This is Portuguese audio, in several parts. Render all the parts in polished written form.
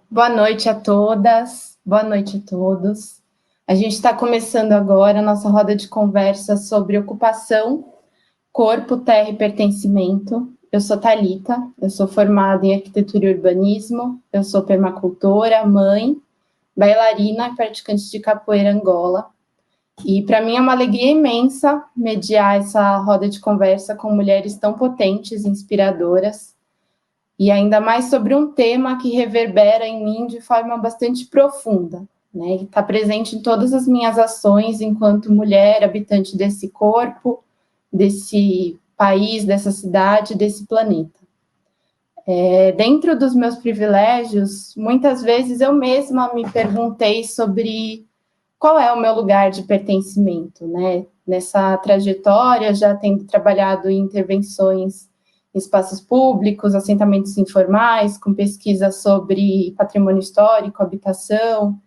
Boa noite a todas, boa noite a todos. A gente está começando agora a nossa roda de conversa sobre ocupação, corpo, terra e pertencimento. Eu sou Thalita, eu sou formada em arquitetura e urbanismo, eu sou permacultora, mãe, bailarina e praticante de capoeira Angola. E para mim é uma alegria imensa mediar essa roda de conversa com mulheres tão potentes e inspiradoras, e ainda mais sobre um tema que reverbera em mim de forma bastante profunda, né? Está presente em todas as minhas ações enquanto mulher habitante desse corpo, desse país, dessa cidade, desse planeta. Dentro dos meus privilégios, muitas vezes eu mesma me perguntei sobre qual é o meu lugar de pertencimento, né? Nessa trajetória, já tendo trabalhado em intervenções em espaços públicos, assentamentos informais, com pesquisa sobre patrimônio histórico, habitação,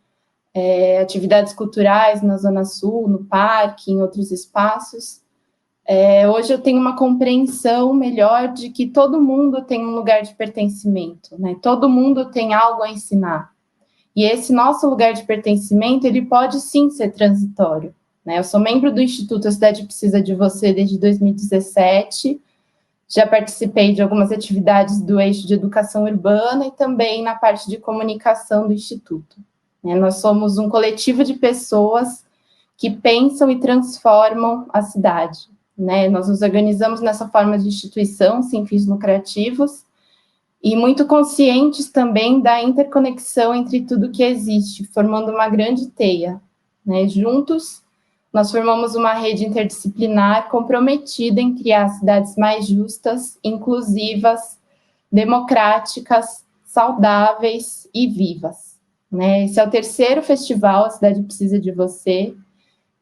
atividades culturais na Zona Sul, no parque, em outros espaços. Hoje eu tenho uma compreensão melhor de que todo mundo tem um lugar de pertencimento, né? Todo mundo tem algo a ensinar. E esse nosso lugar de pertencimento, ele pode sim ser transitório, né? Eu sou membro do Instituto A Cidade Precisa de Você desde 2017, já participei de algumas atividades do eixo de educação urbana e também na parte de comunicação do Instituto. Nós somos um coletivo de pessoas que pensam e transformam a cidade, né? Nós nos organizamos nessa forma de instituição, sem fins lucrativos, e muito conscientes também da interconexão entre tudo que existe, formando uma grande teia, né? Juntos, nós formamos uma rede interdisciplinar comprometida em criar cidades mais justas, inclusivas, democráticas, saudáveis e vivas, né? Esse é o terceiro festival A Cidade Precisa de Você,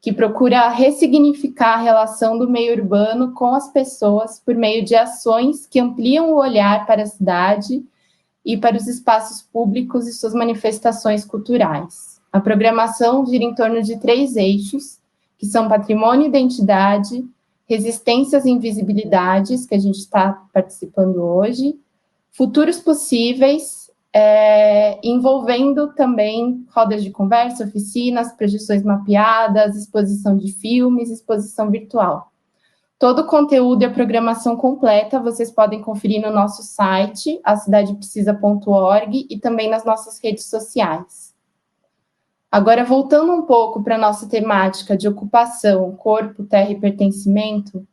que procura ressignificar a relação do meio urbano com as pessoas por meio de ações que ampliam o olhar para a cidade e para os espaços públicos e suas manifestações culturais. A programação gira em torno de 3 eixos, que são patrimônio e identidade, resistências e invisibilidades, que a gente está participando hoje, futuros possíveis, envolvendo também rodas de conversa, oficinas, projeções mapeadas, exposição de filmes, exposição virtual. Todo o conteúdo e a programação completa vocês podem conferir no nosso site, acidadeprecisa.org, e também nas nossas redes sociais. Agora, voltando um pouco para a nossa temática de ocupação, corpo, terra e pertencimento,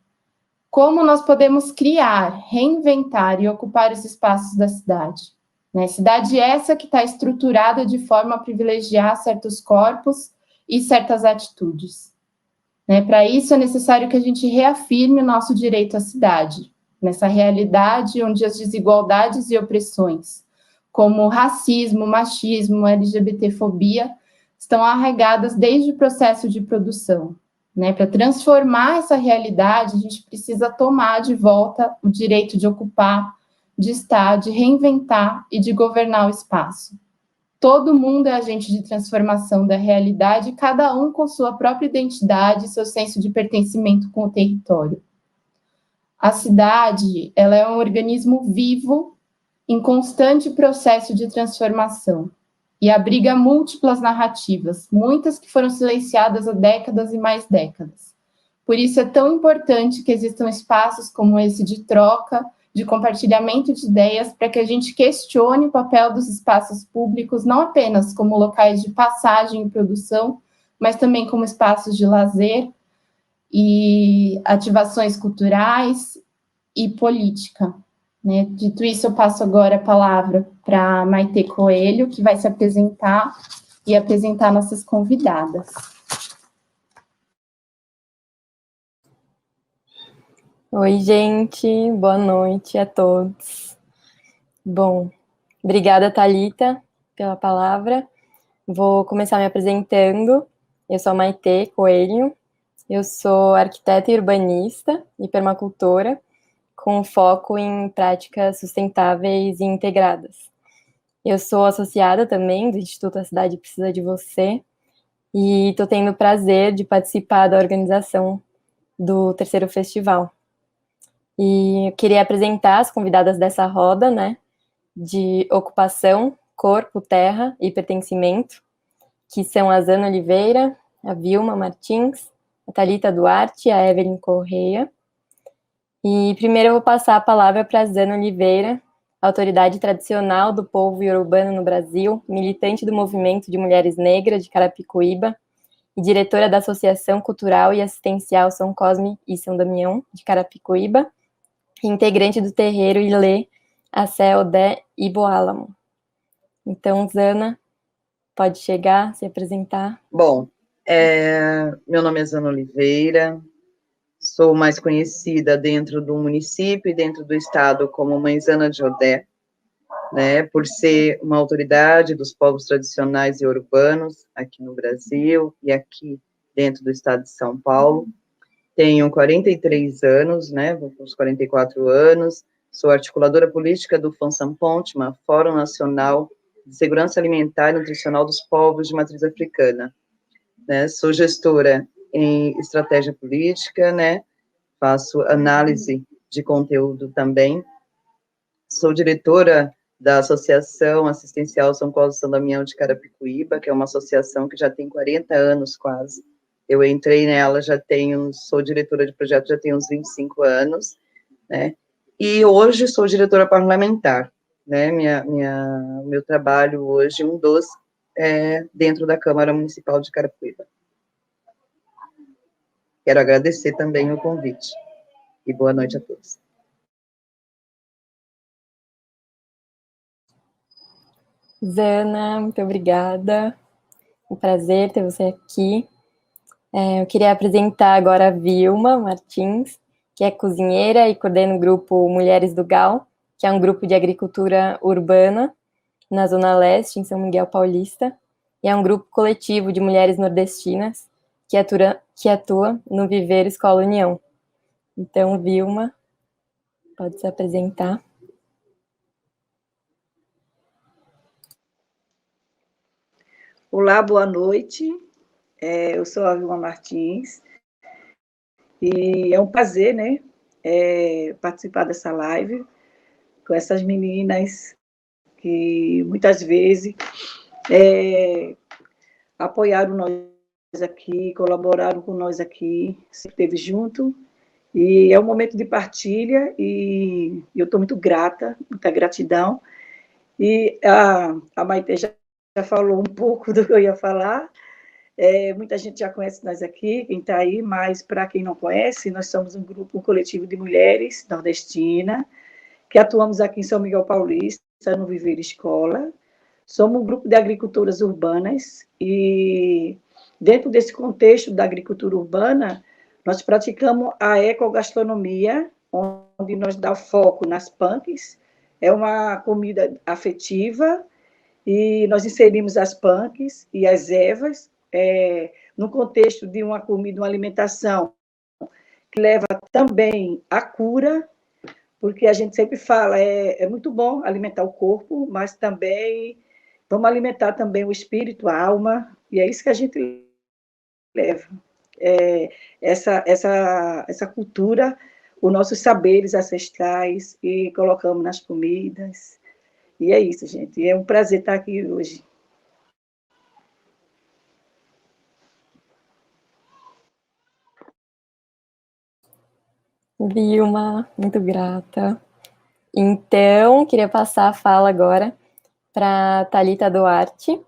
como nós podemos criar, reinventar e ocupar os espaços da cidade? Né? Cidade essa que está estruturada de forma a privilegiar certos corpos e certas atitudes. Né? Para isso, é necessário que a gente reafirme o nosso direito à cidade, nessa realidade onde as desigualdades e opressões, como racismo, machismo, LGBTfobia, estão arraigadas desde o processo de produção. Né? Para transformar essa realidade, a gente precisa tomar de volta o direito de ocupar, de estar, de reinventar e de governar o espaço. Todo mundo é agente de transformação da realidade, cada um com sua própria identidade, seu senso de pertencimento com o território. A cidade, ela é um organismo vivo, em constante processo de transformação, e abriga múltiplas narrativas, muitas que foram silenciadas há décadas e mais décadas. Por isso é tão importante que existam espaços como esse de troca, de compartilhamento de ideias, para que a gente questione o papel dos espaços públicos, não apenas como locais de passagem e produção, mas também como espaços de lazer e ativações culturais e política. Né? Dito isso, eu passo agora a palavra para Maite Coelho, que vai se apresentar e apresentar nossas convidadas. Oi, gente, boa noite a todos. Bom, obrigada, Thalita, pela palavra. Vou começar me apresentando. Eu sou a Maite Coelho, eu sou arquiteta e urbanista e permacultora, com foco em práticas sustentáveis e integradas. Eu sou associada também do Instituto A Cidade Precisa de Você e estou tendo o prazer de participar da organização do terceiro festival. E eu queria apresentar as convidadas dessa roda, né, de ocupação, Corpo, Terra e Pertencimento, que são a Zana Oliveira, a Vilma Martins, a Thalita Duarte e a Evelyn Correia. E primeiro eu vou passar a palavra para a Zana Oliveira, autoridade tradicional do povo iorubano no Brasil, militante do movimento de mulheres negras de Carapicuíba e diretora da Associação Cultural e Assistencial São Cosme e São Damião de Carapicuíba, e integrante do terreiro Ilê Acé Odé Iboálamo. Então, Zana, pode chegar, se apresentar. Bom, meu nome é Zana Oliveira, sou mais conhecida dentro do município e dentro do estado como Mãe Zana de Odé, né, por ser uma autoridade dos povos tradicionais e urbanos aqui no Brasil e aqui dentro do estado de São Paulo. Tenho 43 anos, né, vou para os 44 anos, sou articuladora política do FONSAM-PONTMA, Fórum Nacional de Segurança Alimentar e Nutricional dos Povos de Matriz Africana, né, sou gestora em estratégia política, né, faço análise de conteúdo também, sou diretora da Associação Assistencial São Cosme e São Damião de Carapicuíba, que é uma associação que já tem 40 anos quase. Eu entrei nela, sou diretora de projeto, já tenho uns 25 anos, né, e hoje sou diretora parlamentar, né, meu trabalho hoje, dentro da Câmara Municipal de Carapicuíba. Quero agradecer também o convite, e boa noite a todos. Zana, muito obrigada. Um prazer ter você aqui. Eu queria apresentar agora a Vilma Martins, que é cozinheira e coordena o grupo Mulheres do Gal, que é um grupo de agricultura urbana na Zona Leste, em São Miguel Paulista, e é um grupo coletivo de mulheres nordestinas que atua no Viver Escola União. Então, Vilma, pode se apresentar. Olá, boa noite. Eu sou a Vilma Martins e é um prazer, né, participar dessa live com essas meninas que muitas vezes apoiaram nós aqui, colaboraram com nós aqui, sempre esteve junto. E é um momento de partilha e eu estou muito grata, muita gratidão. E a Maite já falou um pouco do que eu ia falar. Muita gente já conhece nós aqui, quem está aí, mas para quem não conhece, nós somos um coletivo de mulheres nordestinas, que atuamos aqui em São Miguel Paulista, no Viver Escola. Somos um grupo de agricultoras urbanas e, dentro desse contexto da agricultura urbana, nós praticamos a ecogastronomia, onde nós dá foco nas punks. É uma comida afetiva e nós inserimos as punks e as ervas no contexto de uma comida, uma alimentação que leva também à cura, porque a gente sempre fala, é muito bom alimentar o corpo, mas também vamos alimentar também o espírito, a alma, e é isso que a gente leva. Essa cultura, os nossos saberes ancestrais, e colocamos nas comidas. E é isso, gente. E é um prazer estar aqui hoje. Vilma, muito grata. Então, queria passar a fala agora para Thalita Duarte,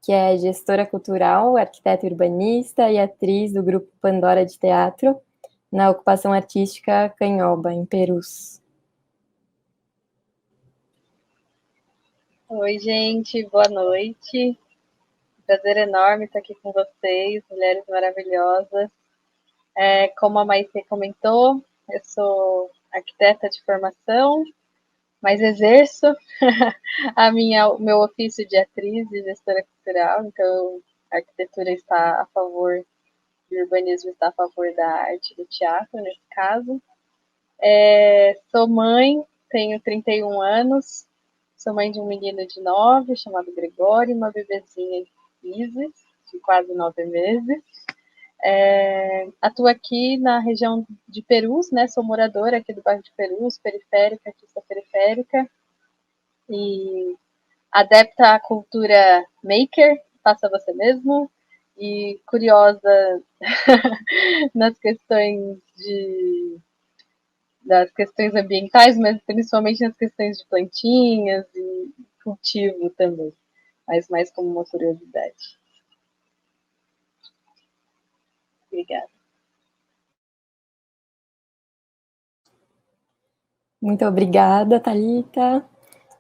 que é gestora cultural, arquiteta urbanista e atriz do grupo Pandora de Teatro, na ocupação artística Canhoba, em Perus. Oi, gente, boa noite. Prazer enorme estar aqui com vocês, mulheres maravilhosas. Como a Maite comentou, eu sou arquiteta de formação, mas exerço o meu ofício de atriz e gestora cultural, então a arquitetura está a favor e o urbanismo está a favor da arte do teatro, nesse caso. Sou mãe, tenho 31 anos, sou mãe de um menino de 9, chamado Gregório, e uma bebezinha, Isis, de quase 9 meses. Atuo aqui na região de Perus, né? Sou moradora aqui do bairro de Perus, periférica, artista periférica. E adepta à cultura maker, faça você mesmo, e curiosa nas questões das questões ambientais, mas principalmente nas questões de plantinhas e cultivo também, mas mais como uma curiosidade. Obrigada. Muito obrigada, Thalita.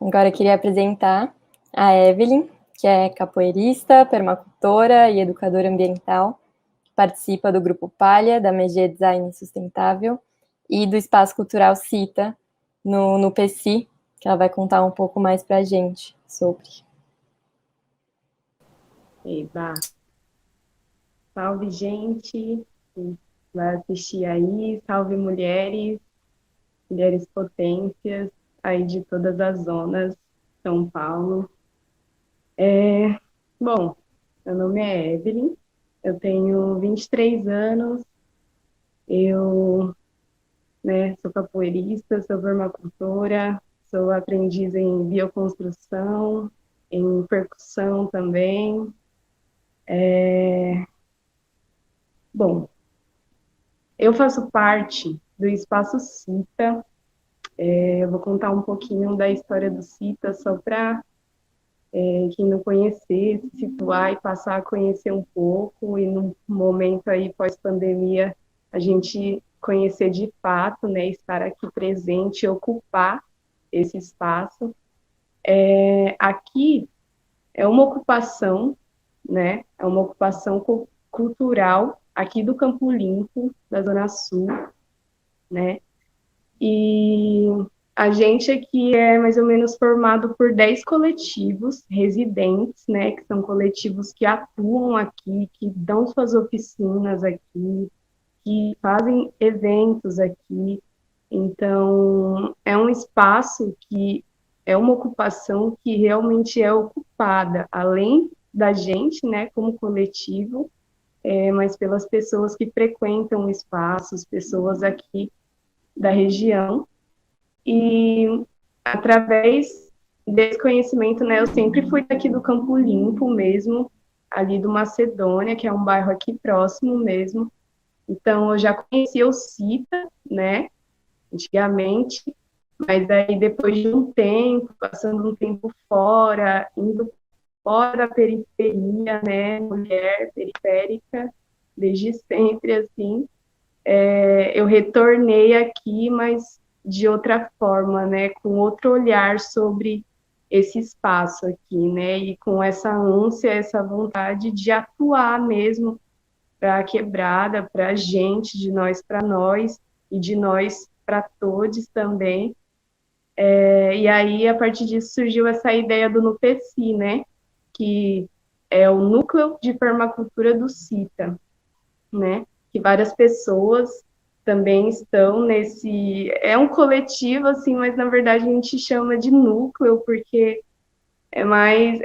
Agora eu queria apresentar a Evelyn, que é capoeirista, permacultora e educadora ambiental, que participa do Grupo Palha, da MG Design Sustentável e do Espaço Cultural Cita, no PSI, que ela vai contar um pouco mais para a gente sobre. Eba. Salve, gente, que vai assistir aí, salve mulheres, mulheres potências aí de todas as zonas, São Paulo. Bom, meu nome é Evelyn, eu tenho 23 anos, eu, sou capoeirista, sou permacultora, sou aprendiz em bioconstrução, em percussão também. Bom, eu faço parte do Espaço Cita. Eu vou contar um pouquinho da história do Cita, só para quem não conhecer, se situar e passar a conhecer um pouco, e no momento aí pós-pandemia, a gente conhecer de fato, né, estar aqui presente e ocupar esse espaço. Aqui é uma ocupação, né, é uma ocupação cultural aqui do Campo Limpo, da Zona Sul, né, e a gente aqui é mais ou menos formado por 10 coletivos residentes, né, que são coletivos que atuam aqui, que dão suas oficinas aqui, que fazem eventos aqui. Então, é um espaço que é uma ocupação que realmente é ocupada, além da gente, né, como coletivo, mas pelas pessoas que frequentam o espaço, as pessoas aqui da região. E através desse conhecimento, né, eu sempre fui daqui do Campo Limpo mesmo, ali do Macedônia, que é um bairro aqui próximo mesmo. Então, eu já conhecia o Cita, né, antigamente, mas aí depois de um tempo, passando um tempo fora, indo fora da periferia, né, mulher periférica, desde sempre, assim, eu retornei aqui, mas de outra forma, né, com outro olhar sobre esse espaço aqui, né, e com essa ânsia, essa vontade de atuar mesmo para a quebrada, para a gente, de nós para nós, e de nós para todos também. E aí, a partir disso, surgiu essa ideia do NUPECI, né, que é o Núcleo de Permacultura do CITA, né, que várias pessoas também estão nesse... É um coletivo, assim, mas na verdade a gente chama de núcleo, porque é mais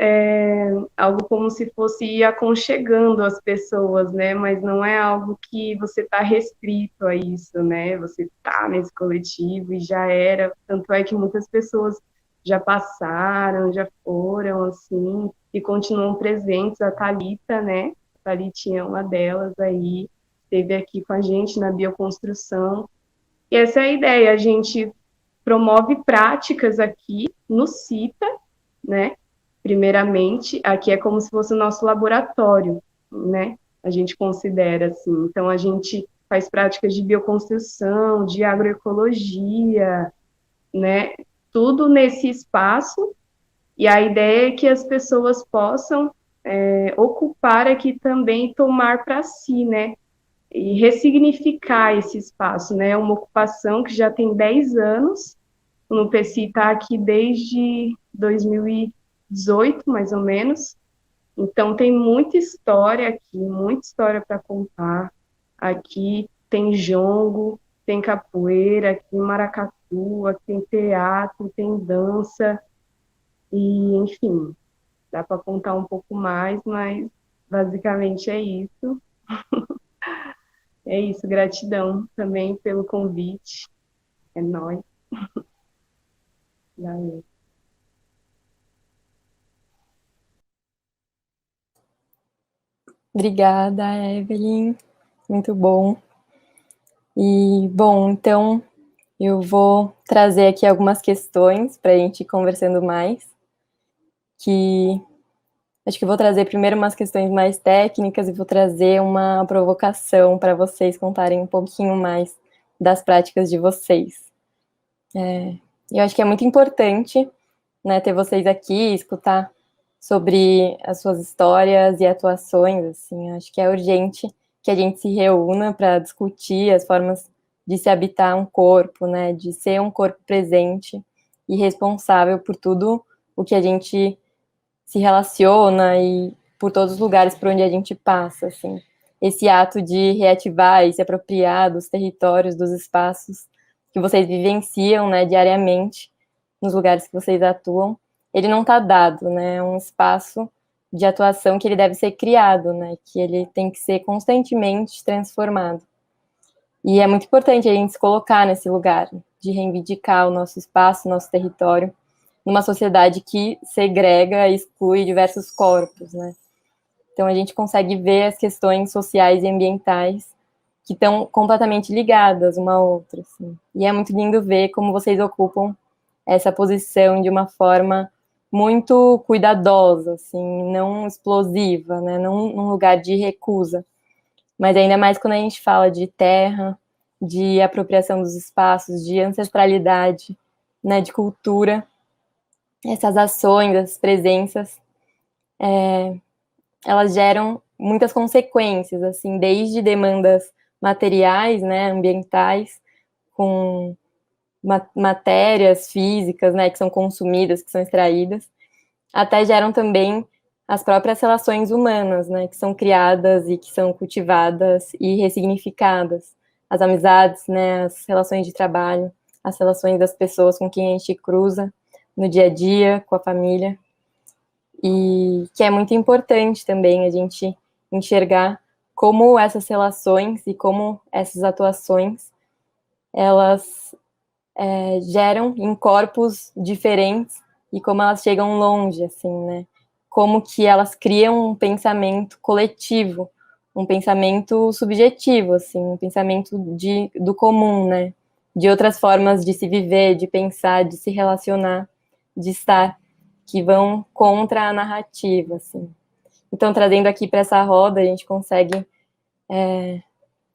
algo como se fosse ir aconchegando as pessoas, né, mas não é algo que você está restrito a isso, né, você está nesse coletivo e já era, tanto é que muitas pessoas já passaram, já foram, assim, e continuam presentes, a Thalita, né, a Thalitinha é uma delas aí, esteve aqui com a gente na bioconstrução, e essa é a ideia, a gente promove práticas aqui no CITA, né, primeiramente, aqui é como se fosse o nosso laboratório, né, a gente considera assim, então a gente faz práticas de bioconstrução, de agroecologia, né, tudo nesse espaço, e a ideia é que as pessoas possam ocupar aqui também, tomar para si, né, e ressignificar esse espaço, né, uma ocupação que já tem 10 anos, o NUPECI está aqui desde 2018, mais ou menos, então tem muita história aqui, muita história para contar, aqui tem jongo, tem capoeira, aqui tem maracatu, aqui tem teatro, tem dança, e enfim, dá para contar um pouco mais, mas basicamente é isso. É isso, gratidão também pelo convite. É nóis. Valeu. Obrigada, Evelyn. Muito bom. E, bom, então eu vou trazer aqui algumas questões para a gente ir conversando mais, que acho que eu vou trazer primeiro umas questões mais técnicas e vou trazer uma provocação para vocês contarem um pouquinho mais das práticas de vocês. Eu acho que é muito importante, né, ter vocês aqui, escutar sobre as suas histórias e atuações, assim, acho que é urgente que a gente se reúna para discutir as formas de se habitar um corpo, né, de ser um corpo presente e responsável por tudo o que a gente se relaciona e por todos os lugares por onde a gente passa, assim. Esse ato de reativar e se apropriar dos territórios, dos espaços que vocês vivenciam, né, diariamente, nos lugares que vocês atuam, ele não está dado, né, é um espaço de atuação que ele deve ser criado, né, que ele tem que ser constantemente transformado. E é muito importante a gente se colocar nesse lugar, de reivindicar o nosso espaço, o nosso território, numa sociedade que segrega e exclui diversos corpos, né? Então a gente consegue ver as questões sociais e ambientais que estão completamente ligadas uma à outra, assim. E é muito lindo ver como vocês ocupam essa posição de uma forma muito cuidadosa, assim, não explosiva, né? Não num lugar de recusa. Mas ainda mais quando a gente fala de terra, de apropriação dos espaços, de ancestralidade, né, de cultura, essas ações, essas presenças, elas geram muitas consequências, assim, desde demandas materiais, né, ambientais, com matérias físicas, né, que são consumidas, que são extraídas, até geram também as próprias relações humanas, né, que são criadas e que são cultivadas e ressignificadas. As amizades, né, as relações de trabalho, as relações das pessoas com quem a gente cruza no dia a dia, com a família. E que é muito importante também a gente enxergar como essas relações e como essas atuações, elas geram em corpos diferentes e como elas chegam longe, assim, né? Como que elas criam um pensamento coletivo, um pensamento subjetivo, assim, um pensamento do comum, né? De outras formas de se viver, de pensar, de se relacionar, de estar, que vão contra a narrativa, assim. Então, trazendo aqui para essa roda, a gente consegue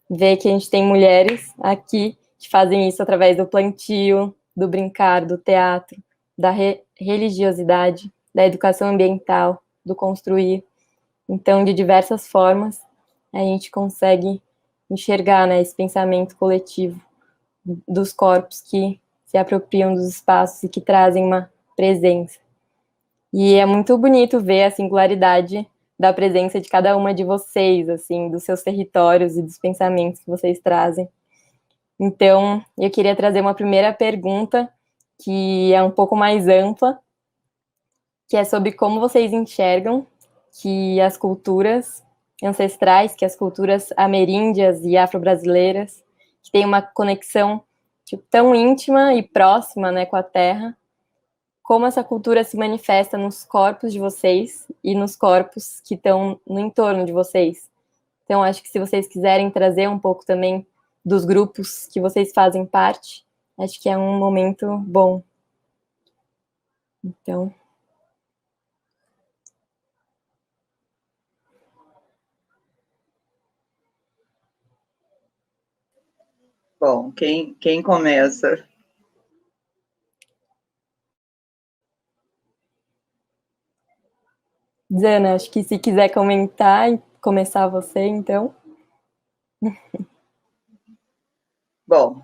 ver que a gente tem mulheres aqui que fazem isso através do plantio, do brincar, do teatro, da religiosidade, da educação ambiental, do construir. Então, de diversas formas, a gente consegue enxergar, né, esse pensamento coletivo dos corpos que se apropriam dos espaços e que trazem uma presença. E é muito bonito ver a singularidade da presença de cada uma de vocês, assim, dos seus territórios e dos pensamentos que vocês trazem. Então, eu queria trazer uma primeira pergunta, que é um pouco mais ampla, que é sobre como vocês enxergam que as culturas ancestrais, que as culturas ameríndias e afro-brasileiras, que têm uma conexão tão íntima e próxima, né, com a terra, como essa cultura se manifesta nos corpos de vocês e nos corpos que estão no entorno de vocês. Então, acho que se vocês quiserem trazer um pouco também dos grupos que vocês fazem parte, acho que é um momento bom. Então. Bom, quem começa? Zana, acho que se quiser comentar e começar você, então. Bom,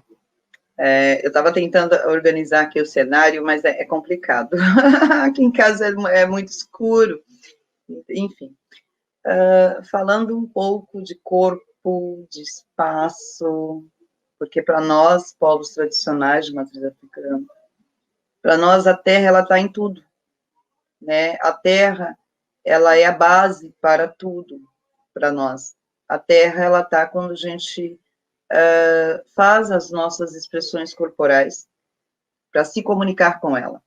eu estava tentando organizar aqui o cenário, mas é complicado. Aqui em casa é muito escuro. Enfim, falando um pouco de corpo, de espaço, porque para nós, povos tradicionais de matriz africana, para nós a terra ela está em tudo, né? A terra ela é a base para tudo para nós. A terra ela está quando a gente faz as nossas expressões corporais para se comunicar com ela,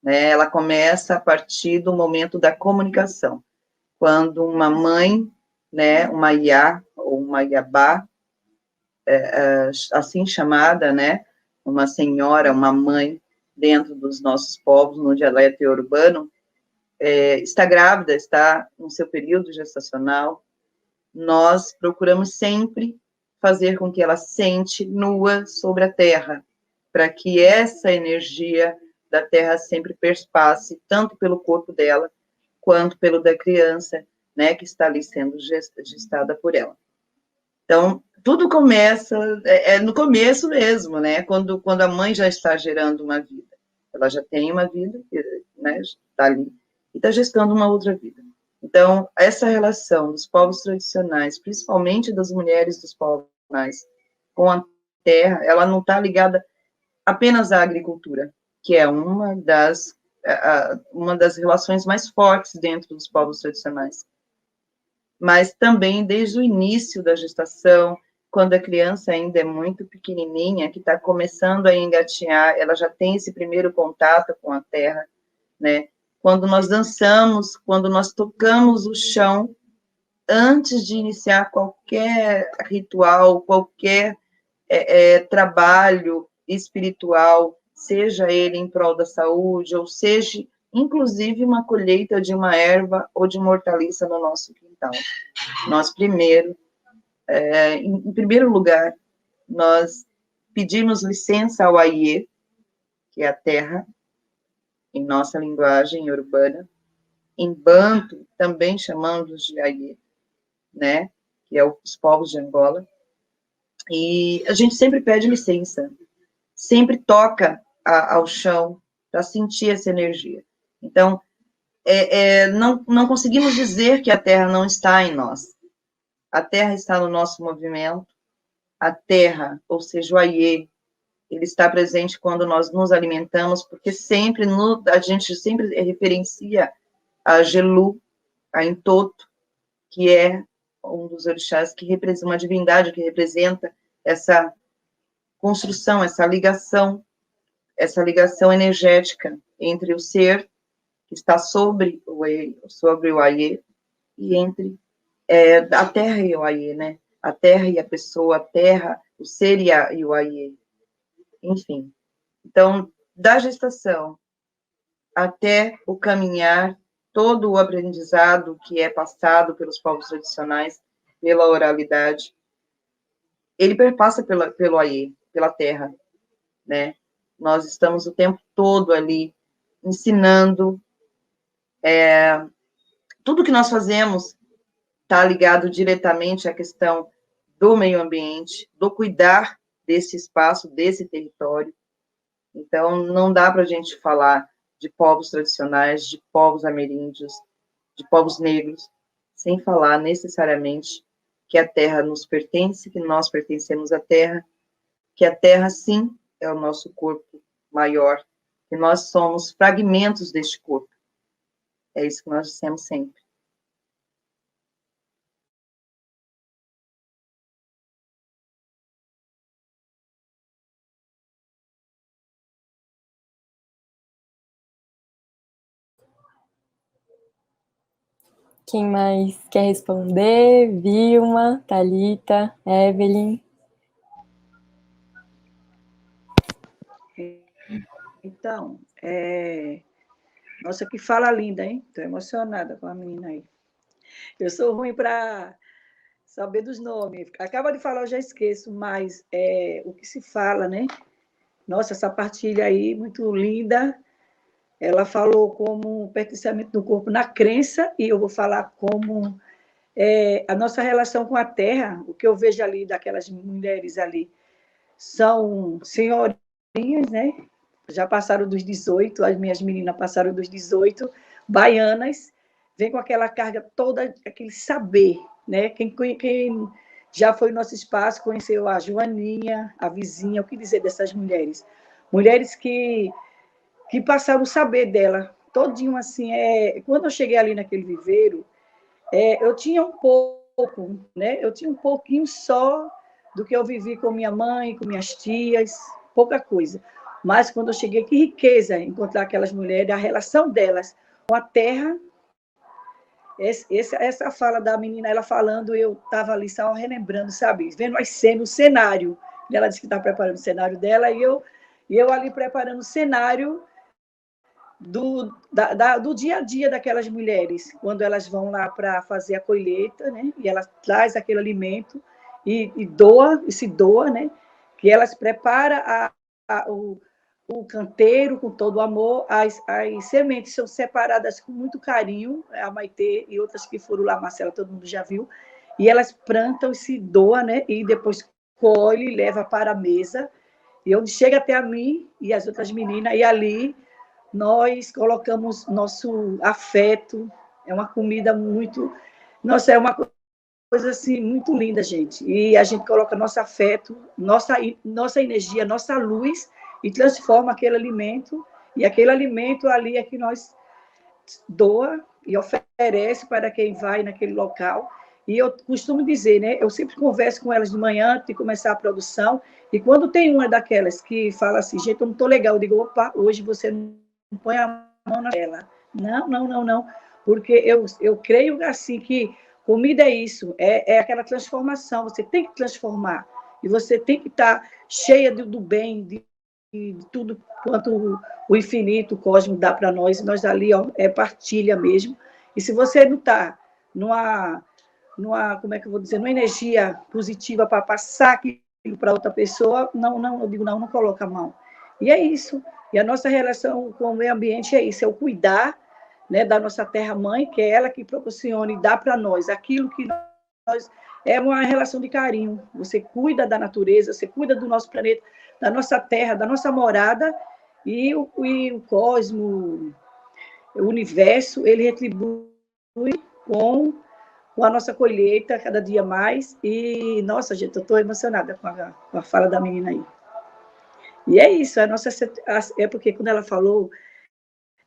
né? Ela começa a partir do momento da comunicação, quando uma mãe né, uma Iá ou uma Iabá, assim chamada, né, uma senhora, uma mãe, dentro dos nossos povos, no dialeto iorubano, está grávida, está no seu período gestacional, nós procuramos sempre fazer com que ela sente nua sobre a terra, para que essa energia da terra sempre perspasse, tanto pelo corpo dela, quanto pelo da criança, né, que está ali sendo gestada por ela. Então, tudo começa, no começo mesmo, né, quando a mãe já está gerando uma vida. Ela já tem uma vida, né, está ali, e está gestando uma outra vida. Então, essa relação dos povos tradicionais, principalmente das mulheres dos povos tradicionais, com a terra, ela não está ligada apenas à agricultura, que é uma das relações mais fortes dentro dos povos tradicionais, mas também desde o início da gestação, quando a criança ainda é muito pequenininha, que está começando a engatinhar, ela já tem esse primeiro contato com a terra, né? Quando nós dançamos, quando nós tocamos o chão, antes de iniciar qualquer ritual, qualquer trabalho espiritual, seja ele em prol da saúde, ou seja, inclusive uma colheita de uma erva ou de uma hortaliça no nosso quintal. Nós primeiro, em primeiro lugar, nós pedimos licença ao Aiê, que é a terra, em nossa linguagem urbana, em Banto, também chamamos de Aiê, né, que é os povos de Angola, e a gente sempre pede licença, sempre toca ao chão para sentir essa energia. Então, não conseguimos dizer que a Terra não está em nós. A Terra está no nosso movimento, a Terra, ou seja, o Aiê, ele está presente quando nós nos alimentamos, porque a gente sempre referencia a Gelu, a Entoto, que é um dos orixás que representa uma divindade que representa essa construção, essa ligação energética entre o ser que está sobre o Aiê e entre a Terra e o Aiê, né? A Terra e a pessoa, a Terra, o ser e o Aiê. Enfim. Então, da gestação até o caminhar, todo o aprendizado que é passado pelos povos tradicionais, pela oralidade, ele perpassa pelo Aiê, pela terra, né? Nós estamos o tempo todo ali ensinando, tudo que nós fazemos está ligado diretamente à questão do meio ambiente, do cuidar desse espaço, desse território. Então, não dá para a gente falar de povos tradicionais, de povos ameríndios, de povos negros, sem falar necessariamente que a terra nos pertence, que nós pertencemos à terra, que a terra, sim, é o nosso corpo maior, que nós somos fragmentos deste corpo. É isso que nós dissemos sempre. Quem mais quer responder? Vilma, Thalita, Evelyn. Então, nossa, que fala linda, hein? Estou emocionada com a menina aí. Eu sou ruim para saber dos nomes. Acaba de falar, eu já esqueço, mas o que se fala, né? Nossa, essa partilha aí, muito linda. Ela falou como pertencimento do corpo na crença, e eu vou falar como a nossa relação com a terra. O que eu vejo ali daquelas mulheres ali são senhorinhas, né? Já passaram dos 18, as minhas meninas passaram dos 18, baianas, vem com aquela carga toda, aquele saber, né? Quem já foi no nosso espaço, conheceu a Joaninha, a vizinha, o que dizer dessas mulheres? Mulheres que passaram o saber dela, todinho assim. Quando eu cheguei ali naquele viveiro, eu tinha um pouco, né? Eu tinha um pouquinho só do que eu vivi com minha mãe, com minhas tias, pouca coisa. Mas quando eu cheguei, que riqueza encontrar aquelas mulheres, a relação delas com a terra, Essa fala da menina, ela falando, eu estava ali só relembrando, sabe? Vendo as cenas, o cenário. Ela disse que está preparando o cenário dela, e eu ali preparando o cenário do dia a dia daquelas mulheres, quando elas vão lá para fazer a colheita, né? E elas traz aquele alimento e se doa, né? Que elas preparam o canteiro com todo o amor, as sementes são separadas com muito carinho, a Maitê e outras que foram lá, Marcela, todo mundo já viu, e elas plantam e se doam, né? E depois colhe e leva para a mesa, e onde chega até a mim e as outras meninas, e ali nós colocamos nosso afeto, é uma comida muito... Nossa, é uma coisa assim, muito linda, gente. E a gente coloca nosso afeto, nossa energia, nossa luz, e transforma aquele alimento, e aquele alimento ali é que nós doa e oferece para quem vai naquele local. E eu costumo dizer, né? Eu sempre converso com elas de manhã, antes de começar a produção, e quando tem uma daquelas que fala assim, gente, eu não estou legal, eu digo, opa, hoje você não põe a mão na tela. Não, não, não, não. Porque eu creio assim que comida é isso, é aquela transformação, você tem que transformar. E você tem que estar cheia do bem, de tudo quanto o infinito, o cosmos dá para nós, e nós ali é partilha mesmo. E se você não está numa, como é que eu vou dizer, numa energia positiva para passar aquilo para outra pessoa, não, não, eu digo, não, não coloca a mão. E é isso. E a nossa relação com o meio ambiente é isso, é o cuidar, né, da nossa terra-mãe, que é ela que proporciona e dá para nós aquilo que nós... É uma relação de carinho. Você cuida da natureza, você cuida do nosso planeta, da nossa terra, da nossa morada, e o cosmo, o universo, ele retribui com a nossa colheita cada dia mais. E, nossa, gente, eu estou emocionada com a fala da menina aí. E é isso, é porque quando ela falou,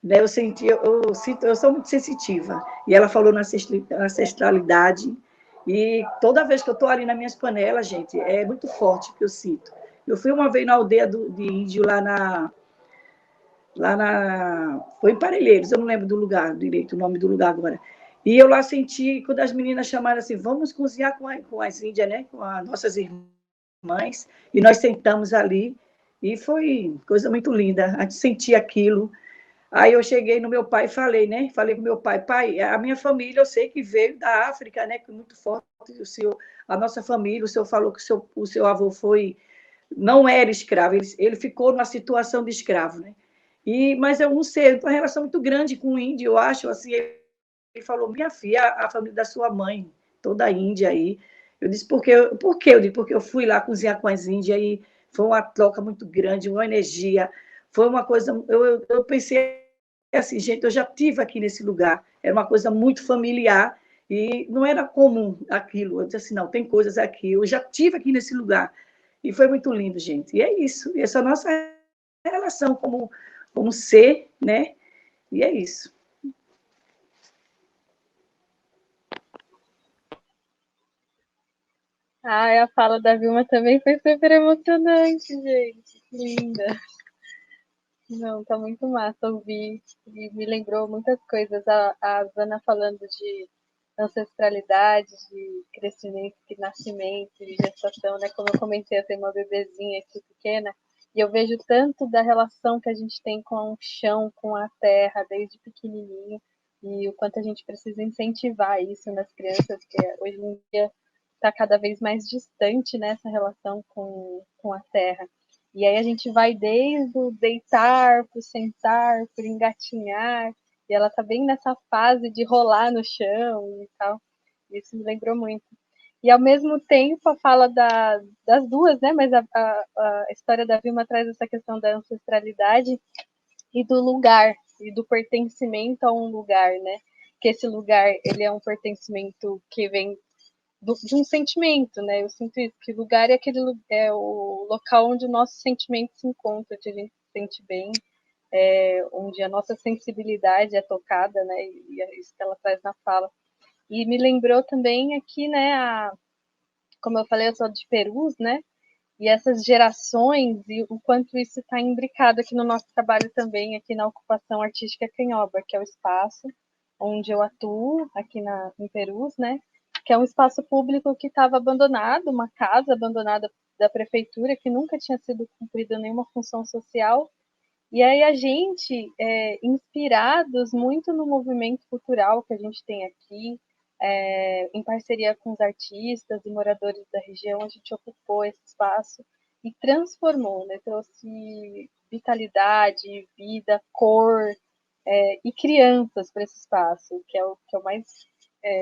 né, eu sou muito sensitiva, e ela falou na ancestralidade, e toda vez que eu estou ali nas minhas panelas, gente, é muito forte que eu sinto. Eu fui uma vez na aldeia de índio, foi em Parelheiros, eu não lembro do lugar direito, o nome do lugar agora, e eu lá senti, quando as meninas chamaram assim, vamos cozinhar com as índias, né, com as nossas irmãs, e nós sentamos ali, e foi coisa muito linda, a gente sentia aquilo. Aí eu cheguei no meu pai e falei, né? Falei com meu pai, pai, a minha família eu sei que veio da África, né? Que é muito forte, a nossa família, o senhor falou que o seu avô não era escravo, ele ficou numa situação de escravo, né? Mas eu não sei, uma relação muito grande com o índio, eu acho, assim, ele falou, minha filha, a família da sua mãe, toda a Índia aí. Eu disse, por quê? Eu disse, porque eu fui lá cozinhar com as índias e foi uma troca muito grande, uma energia, foi uma coisa, eu pensei assim, gente, eu já tive aqui nesse lugar, era uma coisa muito familiar e não era comum aquilo. Eu disse assim, não, tem coisas aqui, eu já tive aqui nesse lugar e foi muito lindo, gente. E é isso, essa é a nossa relação como ser, né? E é isso. A fala da Vilma também foi super emocionante, gente. Linda. Não, tá muito massa ouvir. E me lembrou muitas coisas. A Zana falando de ancestralidade, de crescimento, de nascimento, de gestação, né? Como eu comentei, eu tenho uma bebezinha aqui pequena, e eu vejo tanto da relação que a gente tem com o chão, com a terra, desde pequenininho, e o quanto a gente precisa incentivar isso nas crianças, que hoje em dia está cada vez mais distante nessa relação com a terra. E aí a gente vai desde o deitar, para o sentar, para engatinhar, e ela tá bem nessa fase de rolar no chão e tal. Isso me lembrou muito. E ao mesmo tempo a fala das duas, né? Mas a história da Vilma traz essa questão da ancestralidade e do lugar, e do pertencimento a um lugar, né? Que esse lugar, ele é um pertencimento que vem de um sentimento, né? Eu sinto isso, que lugar é o local onde o nosso sentimento se encontra, onde a gente se sente bem, onde a nossa sensibilidade é tocada, né? E é isso que ela traz na fala. E me lembrou também aqui, né? Como eu falei, eu sou de Perus, né? E essas gerações e o quanto isso está imbricado aqui no nosso trabalho também, aqui na ocupação artística canhoba, que é o espaço onde eu atuo, aqui em Perus, né? Que é um espaço público que estava abandonado, uma casa abandonada da prefeitura, que nunca tinha sido cumprida nenhuma função social. E aí a gente, inspirados muito no movimento cultural que a gente tem aqui, em parceria com os artistas e moradores da região, a gente ocupou esse espaço e transformou, né? Trouxe vitalidade, vida, cor e crianças para esse espaço, que é o mais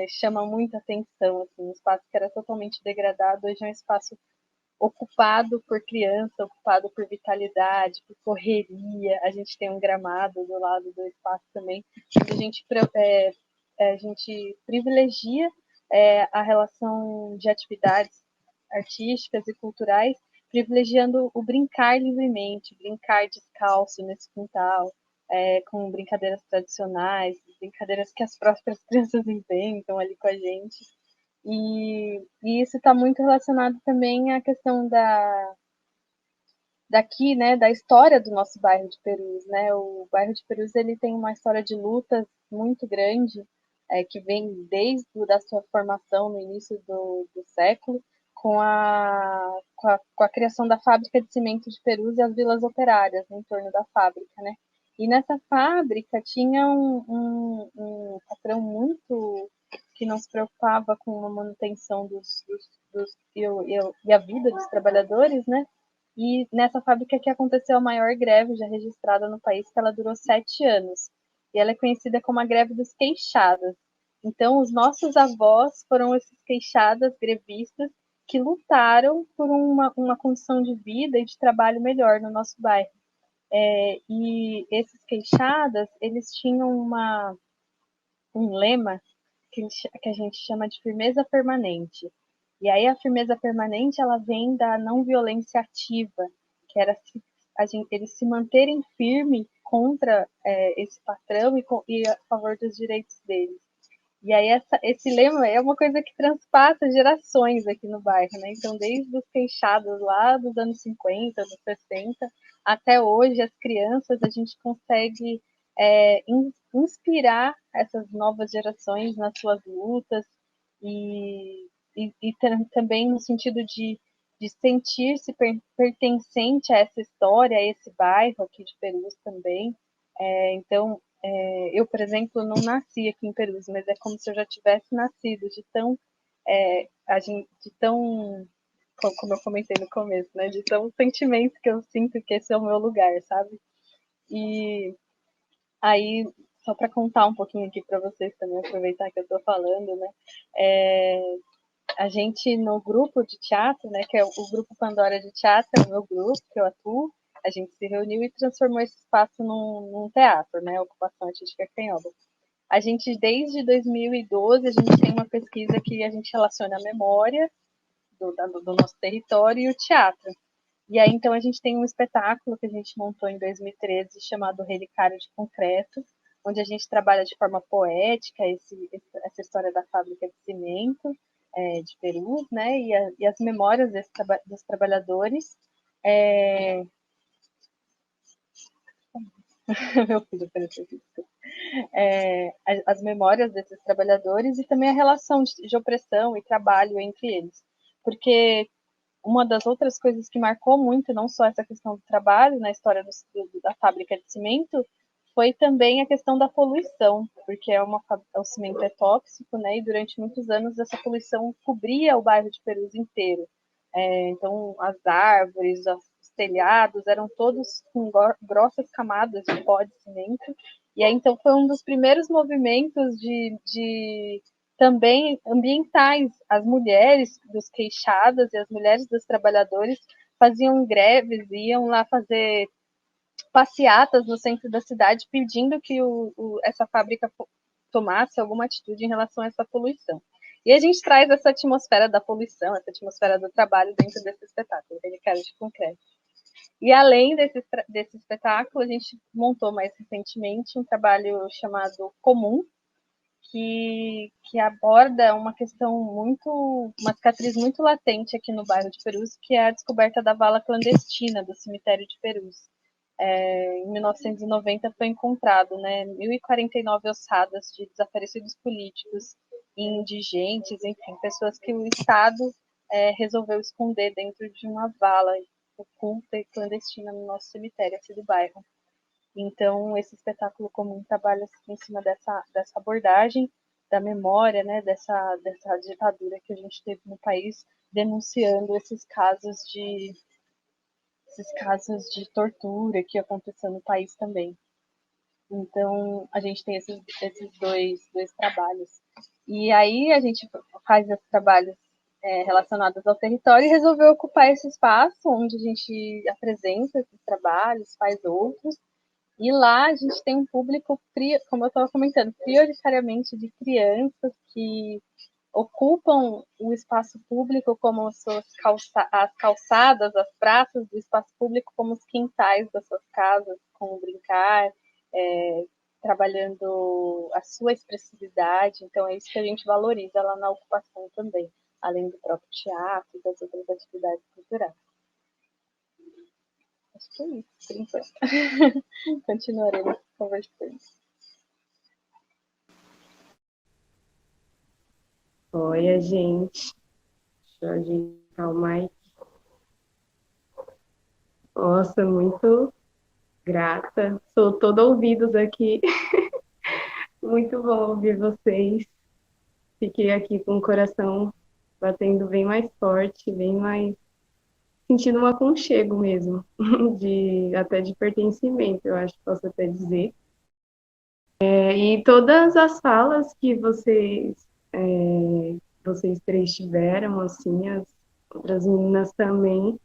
chama muita atenção. Assim, um espaço que era totalmente degradado, hoje é um espaço ocupado por criança, ocupado por vitalidade, por correria. A gente tem um gramado do lado do espaço também, onde a gente privilegia a relação de atividades artísticas e culturais, privilegiando o brincar livremente, brincar descalço nesse quintal, com brincadeiras tradicionais, brincadeiras que as próprias crianças inventam ali com a gente. E isso está muito relacionado também à questão daqui, né, da história do nosso bairro de Perus, né? O bairro de Perus ele tem uma história de lutas muito grande, que vem desde da sua formação no início do século, com a criação da fábrica de cimento de Perus e as vilas operárias em torno da fábrica, né? E nessa fábrica tinha um patrão muito que não se preocupava com a manutenção e a vida dos trabalhadores, né? E nessa fábrica que aconteceu a maior greve já registrada no país, que ela durou 7 anos. E ela é conhecida como a greve dos queixadas. Então, os nossos avós foram esses queixadas grevistas que lutaram por uma condição de vida e de trabalho melhor no nosso bairro. E esses queixadas, eles tinham um lema que a gente chama de firmeza permanente. E aí a firmeza permanente ela vem da não violência ativa, que era eles se manterem firmes contra esse patrão e a favor dos direitos deles. E aí esse lema é uma coisa que transpassa gerações aqui no bairro, né? Então, desde os queixados lá dos anos 50, anos 60, até hoje, as crianças, a gente consegue inspirar essas novas gerações nas suas lutas e também no sentido de sentir-se pertencente a essa história, a esse bairro aqui de Perus também. Então, eu, por exemplo, não nasci aqui em Perus, mas é como se eu já tivesse nascido, de tão, como eu comentei no começo, né, de tão sentimento que eu sinto que esse é o meu lugar, sabe? E aí, só para contar um pouquinho aqui para vocês também, aproveitar que eu estou falando, né, a gente no grupo de teatro, né, que é o grupo Pandora de Teatro, é o meu grupo que eu atuo, a gente se reuniu e transformou esse espaço num teatro, né, Ocupação Artística Canhoba. A gente, desde 2012, a gente tem uma pesquisa que a gente relaciona a memória do nosso território e o teatro. E aí, então, a gente tem um espetáculo que a gente montou em 2013, chamado Relicário de Concreto, onde a gente trabalha de forma poética essa história da fábrica de cimento de Perus, né, e as memórias dos trabalhadores. Meu filho apareceu aqui. As memórias desses trabalhadores e também a relação de opressão e trabalho entre eles. Porque uma das outras coisas que marcou muito, não só essa questão do trabalho na história da fábrica de cimento, foi também a questão da poluição, porque o cimento é tóxico, né? E durante muitos anos essa poluição cobria o bairro de Perus inteiro. Então, as árvores, os telhados eram todos com grossas camadas de pó de cimento. E aí, então, foi um dos primeiros movimentos de também ambientais. As mulheres dos queixadas e as mulheres dos trabalhadores faziam greves, iam lá fazer passeatas no centro da cidade pedindo que essa fábrica tomasse alguma atitude em relação a essa poluição. E a gente traz essa atmosfera da poluição, essa atmosfera do trabalho dentro desse espetáculo, Relicário de Concreto. E além desse espetáculo, a gente montou mais recentemente um trabalho chamado Comum, que aborda uma questão uma cicatriz muito latente aqui no bairro de Perus, que é a descoberta da vala clandestina do cemitério de Perus. em 1990 foi encontrado, né, 1.049 ossadas de desaparecidos políticos, indigentes, enfim, pessoas que o Estado resolveu esconder dentro de uma vala oculta e clandestina no nosso cemitério aqui do bairro. Então, esse espetáculo comum trabalha em cima dessa abordagem da memória, né, dessa ditadura que a gente teve no país, denunciando esses casos de tortura que aconteceu no país também. Então, a gente tem esses dois trabalhos. E aí a gente faz esses trabalhos relacionados ao território e resolveu ocupar esse espaço onde a gente apresenta esses trabalhos, faz outros. E lá a gente tem um público, como eu estava comentando, prioritariamente de crianças que ocupam o espaço público como as calçadas, as praças do espaço público como os quintais das suas casas, com brincar, trabalhando a sua expressividade. Então é isso que a gente valoriza lá na ocupação também, além do próprio teatro e das outras atividades culturais. Acho que é isso, por enquanto. Continuaremos conversando. Olha, gente. Deixa eu ajeitar o mic. Nossa, muito grata. Sou todo ouvidos aqui. Muito bom ouvir vocês. Fiquei aqui com o coração batendo bem mais forte, bem mais sentindo um aconchego mesmo, até de pertencimento, eu acho que posso até dizer. E todas as falas que vocês três tiveram, assim, as outras meninas também,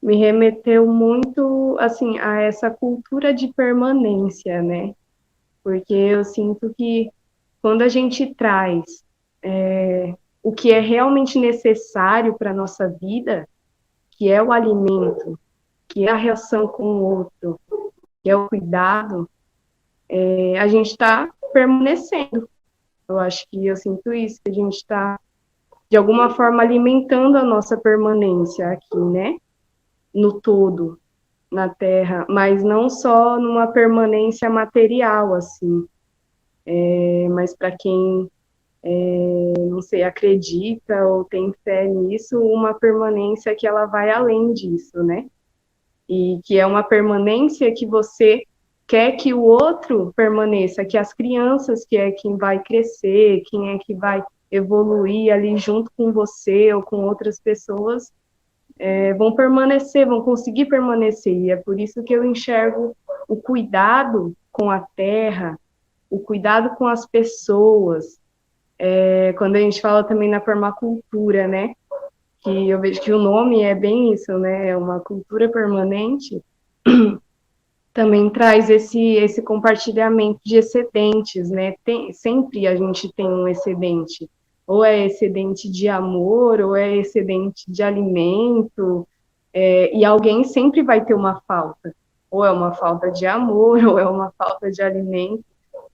me remeteu muito, assim, a essa cultura de permanência, né? Porque eu sinto que quando a gente traz o que é realmente necessário para a nossa vida, que é o alimento, que é a relação com o outro, que é o cuidado, a gente está permanecendo. Eu acho que eu sinto isso, que a gente está, de alguma forma, alimentando a nossa permanência aqui, né? No todo, na Terra, mas não só numa permanência material, assim, mas para quem, não sei, acredita ou tem fé nisso, uma permanência que ela vai além disso, né? E que é uma permanência que você quer que o outro permaneça, que as crianças, que é quem vai crescer, quem é que vai evoluir ali junto com você ou com outras pessoas, vão permanecer, vão conseguir permanecer. E é por isso que eu enxergo o cuidado com a terra, o cuidado com as pessoas, quando a gente fala também na permacultura, né? Que eu vejo que o nome é bem isso, né? É uma cultura permanente, também traz esse compartilhamento de excedentes, né? Sempre a gente tem um excedente, ou é excedente de amor, ou é excedente de alimento, e alguém sempre vai ter uma falta, ou é uma falta de amor, ou é uma falta de alimento.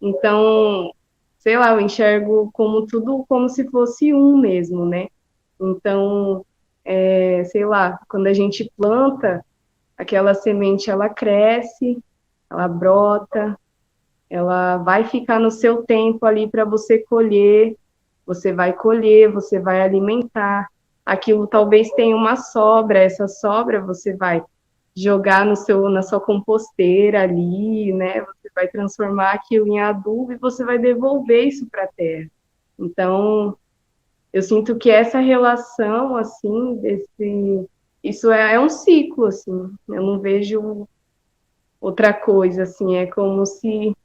Então, sei lá, eu enxergo como tudo como se fosse um mesmo, né? Então, sei lá, quando a gente planta, aquela semente, ela cresce, ela brota, ela vai ficar no seu tempo ali para você colher, você vai alimentar. Aquilo talvez tenha uma sobra, essa sobra você vai jogar na sua composteira ali, né? Você vai transformar aquilo em adubo e você vai devolver isso para a terra. Então, eu sinto que essa relação, assim, isso é um ciclo, assim, eu não vejo outra coisa, assim, é como se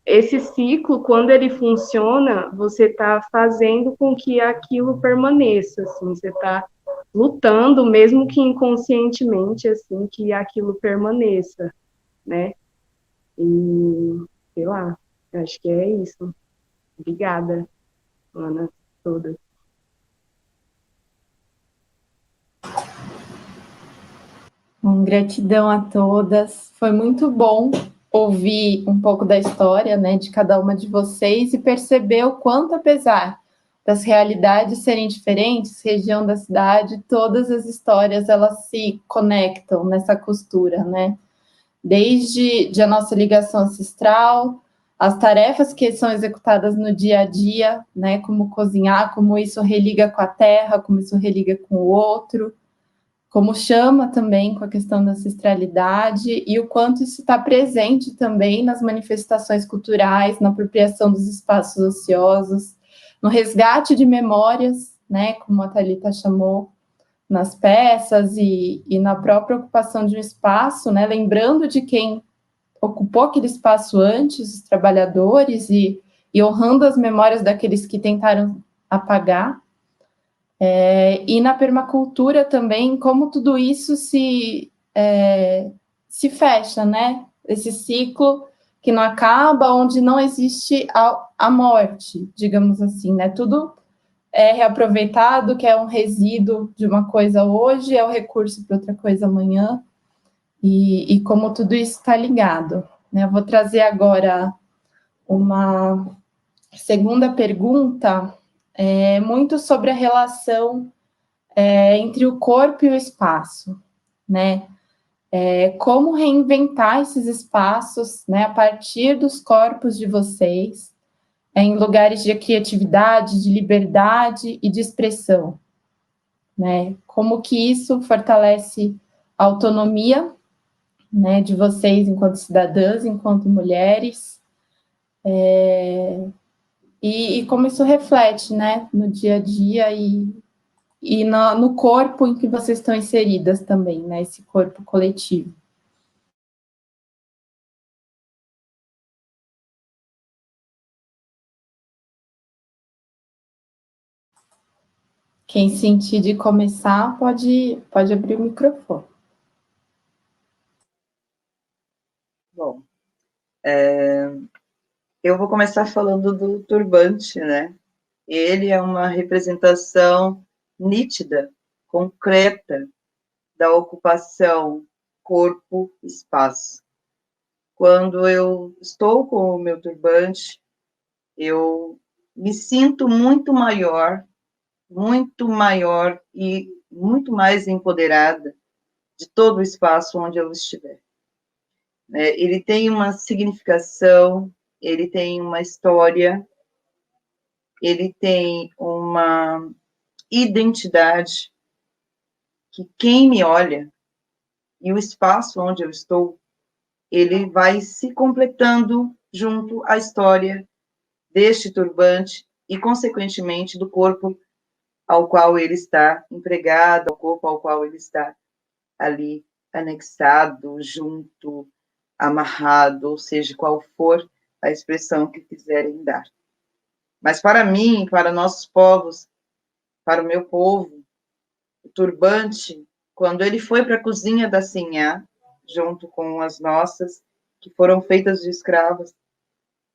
esse ciclo, quando ele funciona, você está fazendo com que aquilo permaneça, assim, você está lutando, mesmo que inconscientemente, assim, que aquilo permaneça, né? E, sei lá, acho que é isso. Obrigada, Ana, todas. Gratidão a todas. Foi muito bom ouvir um pouco da história, né, de cada uma de vocês e perceber o quanto, apesar das realidades serem diferentes, região da cidade, todas as histórias elas se conectam nessa costura, né? desde a nossa ligação ancestral, as tarefas que são executadas no dia a dia, né, como cozinhar, como isso religa com a terra, como isso religa com o outro, como chama também com a questão da ancestralidade e o quanto isso está presente também nas manifestações culturais, na apropriação dos espaços ociosos, no resgate de memórias, né, como a Thalita chamou, nas peças e na própria ocupação de um espaço, né, lembrando de quem ocupou aquele espaço antes, os trabalhadores, e honrando as memórias daqueles que tentaram apagar. E na permacultura também, como tudo isso se fecha, né? Esse ciclo que não acaba, onde não existe a morte, digamos assim, né? Tudo é reaproveitado, que é um resíduo de uma coisa hoje, é o recurso para outra coisa amanhã, e como tudo isso está ligado, né? Eu vou trazer agora uma segunda pergunta, muito sobre a relação entre o corpo e o espaço, né? Como reinventar esses espaços, né, a partir dos corpos de vocês, em lugares de criatividade, de liberdade e de expressão, né? Como que isso fortalece a autonomia, né, de vocês enquanto cidadãs, enquanto mulheres, e como isso reflete, né, no dia a dia e no corpo em que vocês estão inseridas também, né, esse corpo coletivo. Quem sentir de começar, pode abrir o microfone. Bom, eu vou começar falando do turbante, né? Ele é uma representação nítida, concreta, da ocupação corpo-espaço. Quando eu estou com o meu turbante, eu me sinto muito maior e muito mais empoderada de todo o espaço onde eu estiver. Ele tem uma significação, ele tem uma história, ele tem uma identidade que quem me olha e o espaço onde eu estou, ele vai se completando junto à história deste turbante e, consequentemente, do corpo ao qual ele está empregado, ao corpo ao qual ele está ali anexado, junto, amarrado, ou seja, qual for a expressão que quiserem dar. Mas para mim, para nossos povos, para o meu povo, o turbante, quando ele foi para a cozinha da Sinhá, junto com as nossas, que foram feitas de escravas,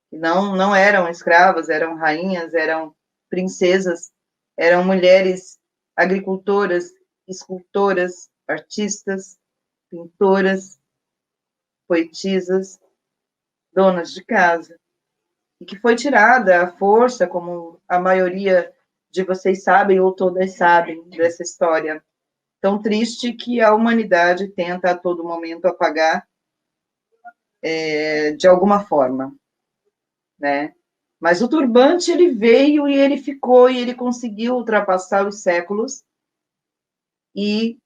que não eram escravas, eram rainhas, eram princesas, eram mulheres agricultoras, escultoras, artistas, pintoras, poetisas, donas de casa, e que foi tirada à força, como a maioria de vocês sabem, ou todas sabem, dessa história tão triste que a humanidade tenta a todo momento apagar de alguma forma, né? Mas o turbante, ele veio e ele ficou, e ele conseguiu ultrapassar os séculos, e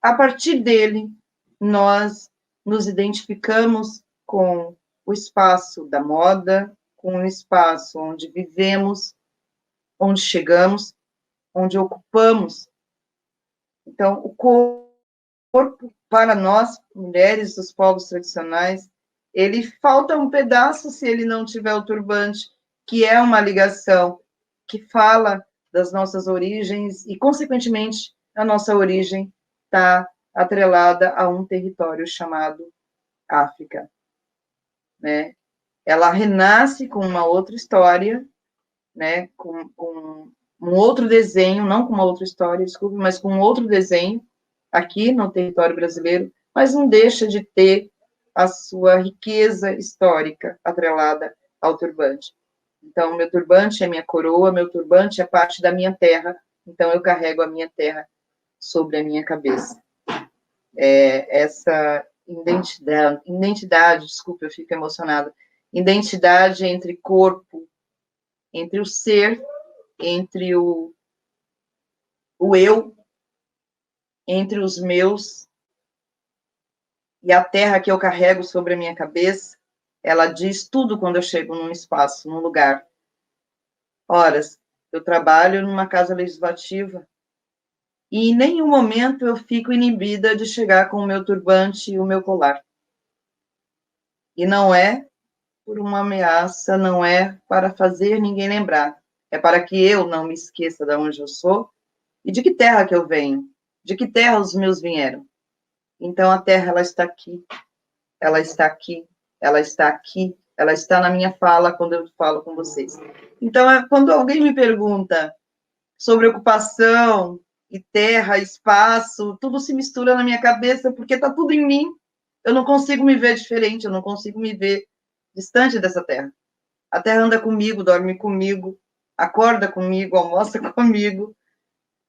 a partir dele, nós nos identificamos com o espaço da moda, com o espaço onde vivemos, onde chegamos, onde ocupamos. Então, o corpo, para nós, mulheres dos povos tradicionais, ele falta um pedaço se ele não tiver o turbante, que é uma ligação que fala das nossas origens e, consequentemente, a nossa origem está atrelada a um território chamado África, né? Ela renasce com uma outra história, né? Com um outro desenho, não com uma outra história, desculpe, mas com um outro desenho aqui no território brasileiro, mas não deixa de ter a sua riqueza histórica atrelada ao turbante. Então, meu turbante é minha coroa, meu turbante é parte da minha terra, então eu carrego a minha terra sobre a minha cabeça. Essa identidade, desculpa, eu fico emocionada, identidade entre corpo, entre o ser, entre o eu, entre os meus, e a terra que eu carrego sobre a minha cabeça, ela diz tudo quando eu chego num espaço, num lugar. Horas, eu trabalho numa casa legislativa e em nenhum momento eu fico inibida de chegar com o meu turbante e o meu colar. E não é por uma ameaça, não é para fazer ninguém lembrar, é para que eu não me esqueça de onde eu sou e de que terra que eu venho, de que terra os meus vieram. Então a terra, ela está aqui, ela está aqui, ela está aqui, ela está na minha fala quando eu falo com vocês. Então, quando alguém me pergunta sobre ocupação e terra, espaço, tudo se mistura na minha cabeça, porque está tudo em mim. Eu não consigo me ver diferente, eu não consigo me ver distante dessa terra. A terra anda comigo, dorme comigo, acorda comigo, almoça comigo,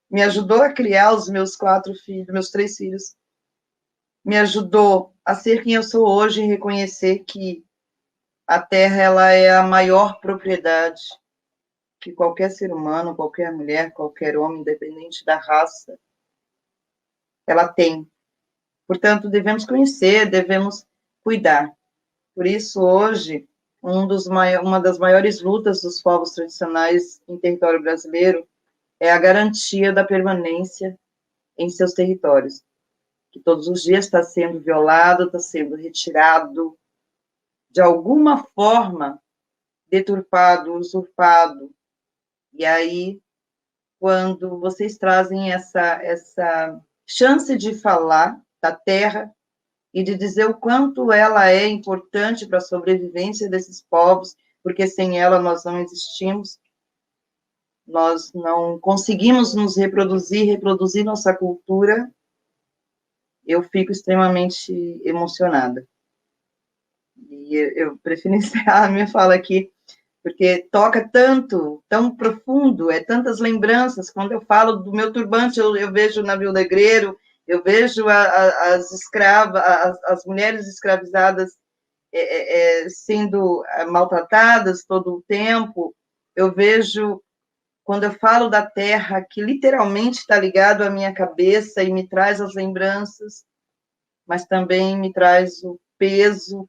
me ajudou a criar os meus 4 filhos, meus 3 filhos, me ajudou a ser quem eu sou hoje e reconhecer que a terra, ela é a maior propriedade que qualquer ser humano, qualquer mulher, qualquer homem, independente da raça, ela tem. Portanto, devemos conhecer, devemos cuidar. Por isso, hoje, uma das maiores lutas dos povos tradicionais em território brasileiro é a garantia da permanência em seus territórios, que todos os dias está sendo violado, está sendo retirado, de alguma forma, deturpado, usurpado. E aí, quando vocês trazem essa chance de falar da terra e de dizer o quanto ela é importante para a sobrevivência desses povos, porque sem ela nós não existimos, nós não conseguimos nos reproduzir nossa cultura, eu fico extremamente emocionada. E eu prefiro encerrar a minha fala aqui, porque toca tanto, tão profundo, tantas lembranças. Quando eu falo do meu turbante, eu vejo o navio negreiro, eu vejo as escravas, as mulheres escravizadas sendo maltratadas todo o tempo. Eu vejo, quando eu falo da terra, que literalmente está ligado à minha cabeça e me traz as lembranças, mas também me traz o peso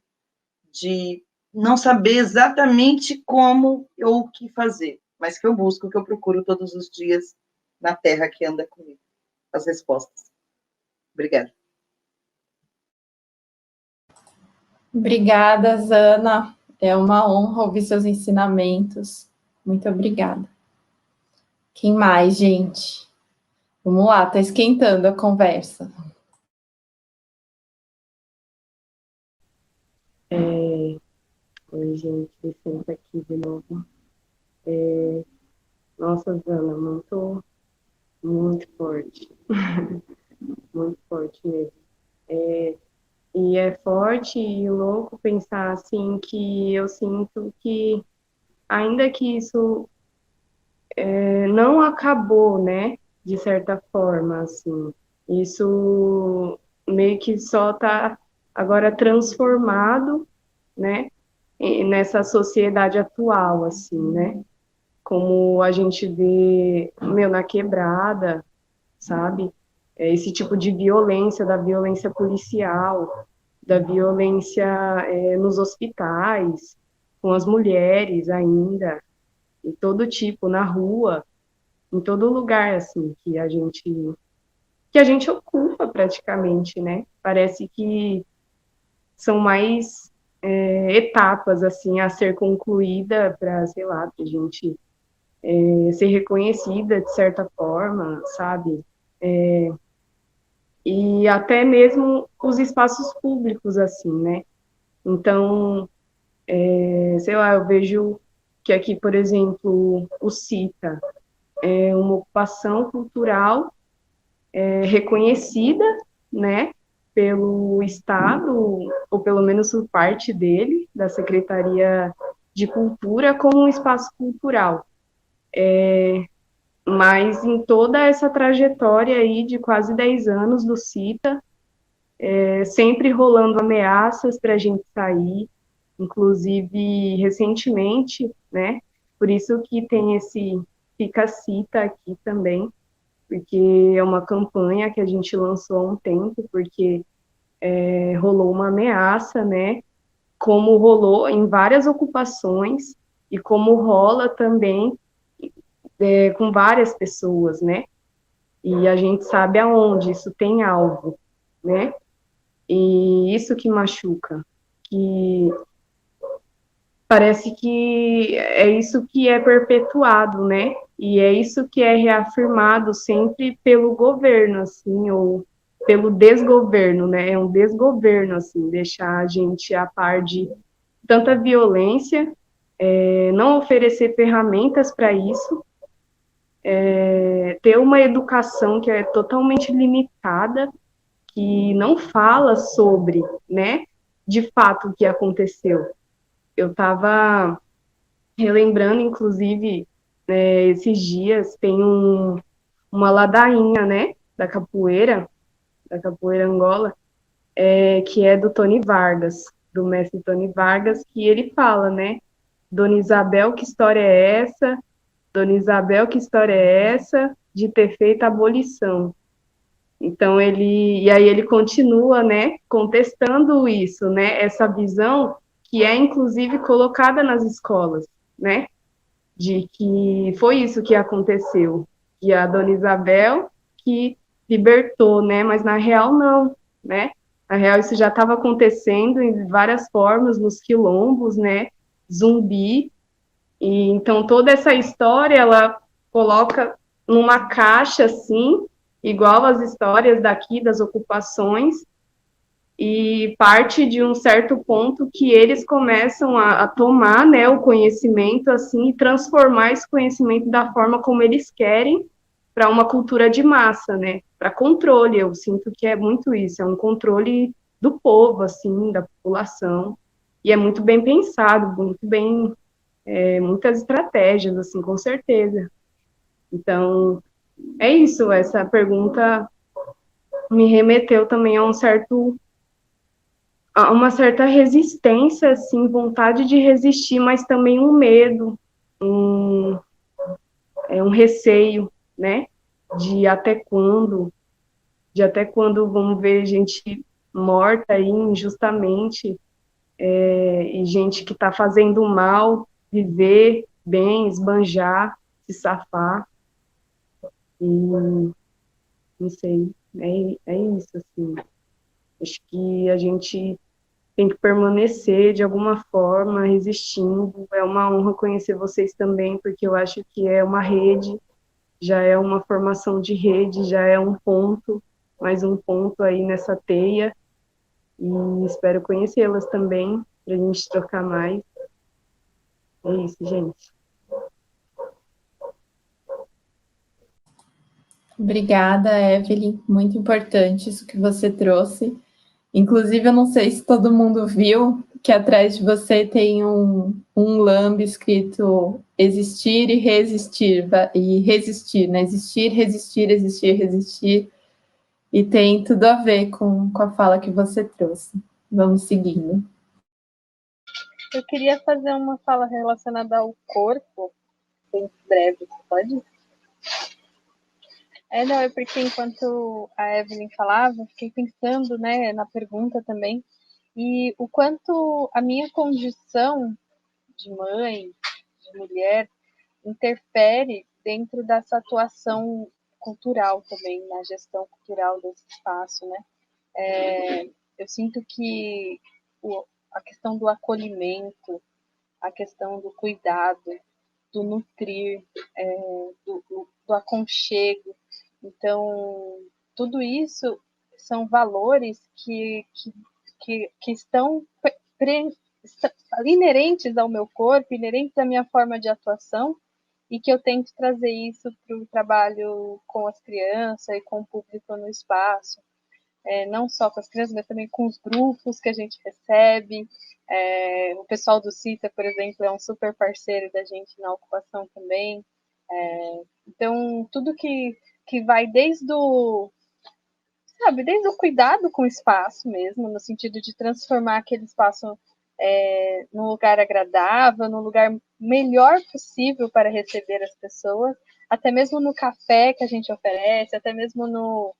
de não saber exatamente como ou o que fazer, mas que eu busco, que eu procuro todos os dias na terra que anda comigo. As respostas. Obrigada. Obrigada, Zana. É uma honra ouvir seus ensinamentos. Muito obrigada. Quem mais, gente? Vamos lá, tá esquentando a conversa. Oi, gente, licença aqui de novo. Nossa, Zana, muito forte. Muito forte mesmo. E é forte e louco pensar, assim, que eu sinto que, ainda que isso não acabou, né, de certa forma, assim, isso meio que só está agora transformado, né, nessa sociedade atual, assim, né, como a gente vê, na quebrada, sabe, esse tipo de violência, da violência policial, da violência nos hospitais, com as mulheres ainda, e todo tipo, na rua, em todo lugar, assim, que a gente ocupa praticamente, né? Parece que são mais etapas, assim, a ser concluída para, sei lá, para a gente ser reconhecida de certa forma, sabe? E até mesmo os espaços públicos, assim, né? Então, sei lá, eu vejo que aqui, por exemplo, o CITA é uma ocupação cultural reconhecida, né, pelo Estado, ou pelo menos por parte dele, da Secretaria de Cultura, como um espaço cultural. Mas em toda essa trajetória aí de quase 10 anos do CITA, sempre rolando ameaças para a gente sair, inclusive recentemente, né? Por isso que tem esse Fica-Cita aqui também, porque é uma campanha que a gente lançou há um tempo, porque rolou uma ameaça, né? Como rolou em várias ocupações e como rola também com várias pessoas, né? E a gente sabe aonde isso tem alvo, né? E isso que machuca, que parece que é isso que é perpetuado, né? E é isso que é reafirmado sempre pelo governo, assim, ou pelo desgoverno, né? É um desgoverno, assim, deixar a gente a par de tanta violência, não oferecer ferramentas para isso, ter uma educação que é totalmente limitada, que não fala sobre, né, de fato o que aconteceu. Eu estava relembrando, inclusive, esses dias, tem uma ladainha, né, da capoeira Angola, que é do Tony Vargas, do mestre Tony Vargas, que ele fala, né, Dona Isabel, que história é essa? Dona Isabel, que história é essa de ter feito a abolição? Então e aí ele continua, né, contestando isso, né, essa visão que é inclusive colocada nas escolas, né, de que foi isso que aconteceu, que a Dona Isabel que libertou, né, mas na real não, né, na real isso já estava acontecendo em várias formas nos quilombos, né, Zumbi, e então toda essa história ela coloca numa caixa assim, igual as histórias daqui das ocupações, e parte de um certo ponto que eles começam a tomar, né, o conhecimento assim e transformar esse conhecimento da forma como eles querem para uma cultura de massa, né, para controle. Eu sinto que é muito isso, é um controle do povo assim, da população, e é muito bem pensado, muito bem, muitas estratégias assim, com certeza. Então, é isso, essa pergunta me remeteu também a uma certa resistência, assim, vontade de resistir, mas também um medo, um, um receio, né? De até quando, de até quando vamos ver gente morta aí injustamente, e gente que está fazendo mal, viver bem, esbanjar, se safar, e não sei, é isso, assim. Acho que a gente tem que permanecer de alguma forma, resistindo. É uma honra conhecer vocês também, porque eu acho que é uma rede, já é uma formação de rede, já é um ponto, mais um ponto aí nessa teia. E espero conhecê-las também, para a gente trocar mais. É isso, gente. Obrigada, Evelyn. Muito importante isso que você trouxe. Inclusive, eu não sei se todo mundo viu que atrás de você tem um lambe escrito existir e resistir, e resistir, né? Existir, resistir, existir, resistir. E tem tudo a ver com a fala que você trouxe. Vamos seguindo. Eu queria fazer uma fala relacionada ao corpo, bem breve, pode? Não, é porque enquanto a Evelyn falava, eu fiquei pensando, né, na pergunta também, e o quanto a minha condição de mãe, de mulher, interfere dentro dessa atuação cultural também, na gestão cultural desse espaço, né? Eu sinto que a questão do acolhimento, a questão do cuidado, do nutrir, do aconchego. Então, tudo isso são valores que estão inerentes ao meu corpo, inerentes à minha forma de atuação, e que eu tento trazer isso para o trabalho com as crianças e com o público no espaço. Não só com as crianças, mas também com os grupos que a gente recebe. O pessoal do CITA, por exemplo, é um super parceiro da gente na ocupação também. Então, tudo que vai desde sabe, desde o cuidado com o espaço mesmo, no sentido de transformar aquele espaço num lugar agradável, num lugar melhor possível para receber as pessoas, até mesmo no café que a gente oferece, até mesmo no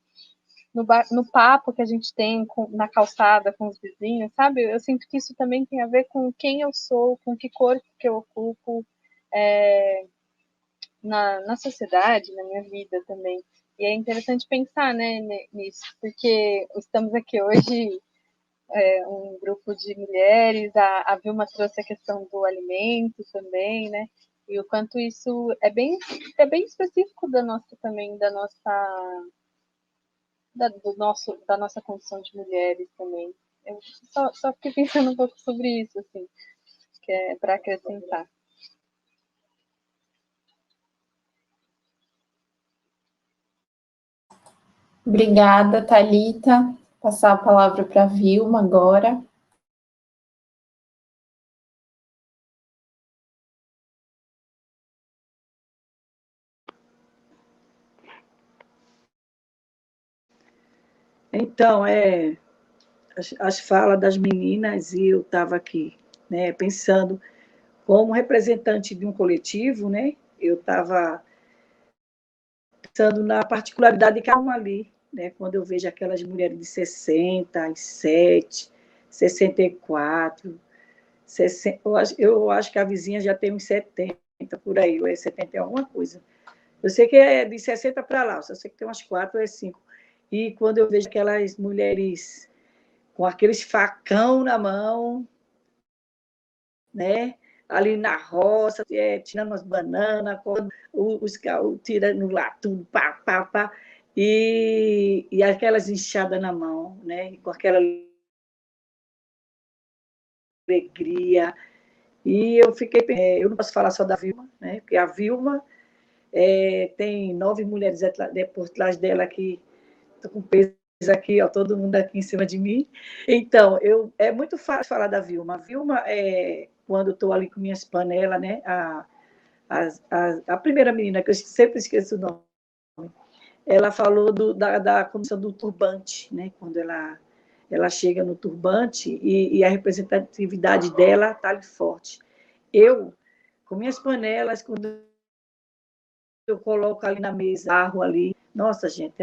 papo que a gente tem na calçada com os vizinhos, sabe? Eu sinto que isso também tem a ver com quem eu sou, com que corpo que eu ocupo na sociedade, na minha vida também. E é interessante pensar, né, nisso, porque estamos aqui hoje, um grupo de mulheres, a Vilma trouxe a questão do alimento também, né? E o quanto isso é bem específico da nossa também, da nossa condição de mulheres também. Eu só fiquei pensando um pouco sobre isso, assim, que é para acrescentar. Obrigada, Thalita. Passar a palavra para a Vilma agora. Então, as falas das meninas, e eu estava aqui, né, pensando, como representante de um coletivo, né, eu estava pensando na particularidade de cada uma ali, né, quando eu vejo aquelas mulheres de 67, 64, 60, eu acho que a vizinha já tem uns 70 por aí, ou é 70 é alguma coisa. Eu sei que é de 60 para lá, só sei que tem umas 4 ou 5. E quando eu vejo aquelas mulheres com aqueles facão na mão, né? Ali na roça, tirando umas bananas, os caras tirando lá tudo, pá, pá, pá, e aquelas enxadas na mão, né? Com aquela alegria. E eu fiquei, eu não posso falar só da Vilma, né? Porque a Vilma tem 9 mulheres por trás dela que estão com peso aqui, ó, todo mundo aqui em cima de mim. Então, é muito fácil falar da Vilma. A Vilma, quando estou ali com minhas panelas, né? A primeira menina, que eu sempre esqueço o nome, ela falou da condição do turbante, né? Quando ela chega no turbante e a representatividade dela está ali forte. Eu, com minhas panelas, quando eu coloco ali na mesa, barro ali, nossa, gente,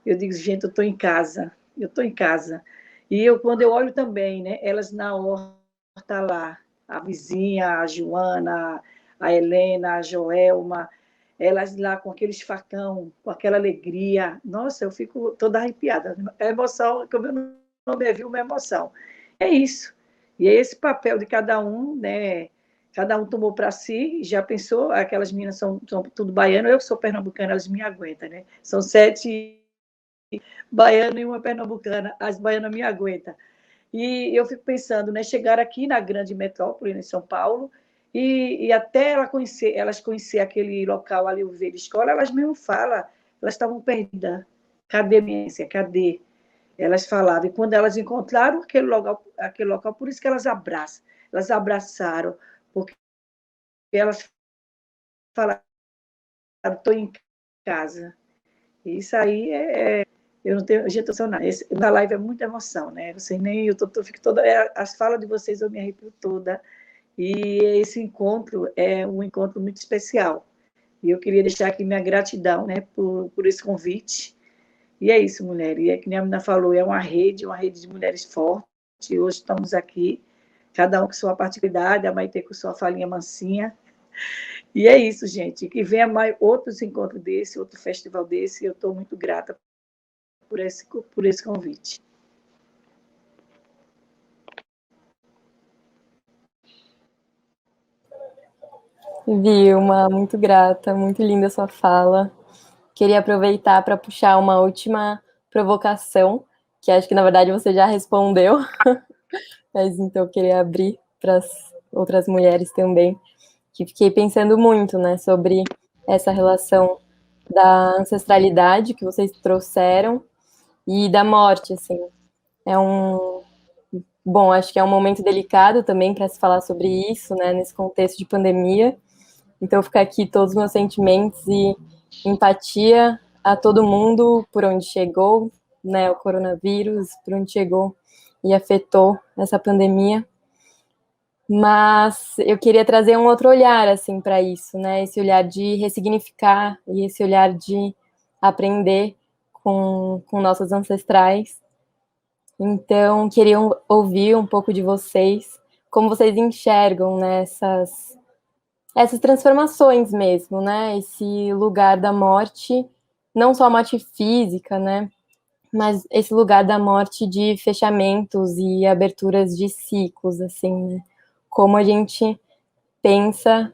eu digo, gente, eu estou em casa, eu estou em casa. E quando eu olho também, né, elas na horta lá, a vizinha, a Joana, a Helena, a Joelma, elas lá com aqueles facão, com aquela alegria, nossa, eu fico toda arrepiada. É emoção, como eu não me vi uma emoção. É isso. E é esse papel de cada um, né? Cada um tomou para si, já pensou, aquelas meninas são tudo baiano, eu que sou pernambucana, elas me aguentam, né? São 7 baiana e uma pernambucana, as baianas me aguentam. E eu fico pensando, né, chegar aqui na grande metrópole, em São Paulo, e até elas conhecer aquele local ali, o Velha Escola, elas mesmo falam, elas estavam perdidas. Cadê minha ciência? Cadê? Elas falavam, e quando elas encontraram aquele local, por isso que elas abraçaram, porque elas falaram, estou em casa. Isso aí eu não tenho, gente, emocionada. Na live é muita emoção, né? Você nem eu fico toda, as falas de vocês eu me arrepio toda. E esse encontro é um encontro muito especial. E eu queria deixar aqui minha gratidão, né, por esse convite. E é isso, mulher. E é que nem a menina falou, é uma rede de mulheres fortes. E hoje estamos aqui, cada um com sua particularidade, a Maite com sua falinha mansinha. E é isso, gente. Que venha mais outros encontros desse, outro festival desse. Eu estou muito grata por esse convite. Vilma, muito grata, muito linda a sua fala. Queria aproveitar para puxar uma última provocação, que acho que na verdade você já respondeu, mas então eu queria abrir para as outras mulheres também, que fiquei pensando muito, né, sobre essa relação da ancestralidade que vocês trouxeram e da morte, assim. Bom, acho que é um momento delicado também para se falar sobre isso, né, nesse contexto de pandemia. Então, fica aqui todos os meus sentimentos e empatia a todo mundo por onde chegou, né, o coronavírus, por onde chegou e afetou essa pandemia. Mas eu queria trazer um outro olhar, assim, para isso, né, esse olhar de ressignificar e esse olhar de aprender com nossos ancestrais. Então, queria ouvir um pouco de vocês, como vocês enxergam, né, essas transformações mesmo, né, esse lugar da morte, não só a morte física, né, mas esse lugar da morte de fechamentos e aberturas de ciclos, assim, né, como a gente pensa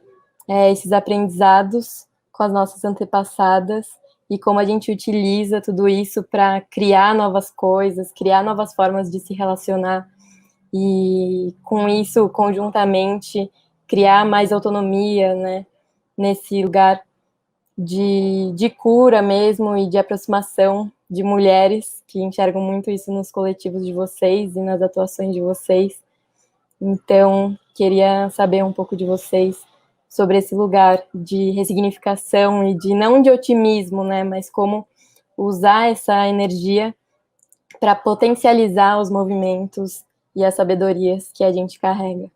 esses aprendizados com as nossas antepassadas e como a gente utiliza tudo isso para criar novas coisas, criar novas formas de se relacionar e, com isso, conjuntamente, criar mais autonomia, né, nesse lugar de cura mesmo e de aproximação de mulheres que enxergam muito isso nos coletivos de vocês e nas atuações de vocês. Então, queria saber um pouco de vocês sobre esse lugar de ressignificação e de não de otimismo, né, mas como usar essa energia para potencializar os movimentos e as sabedorias que a gente carrega.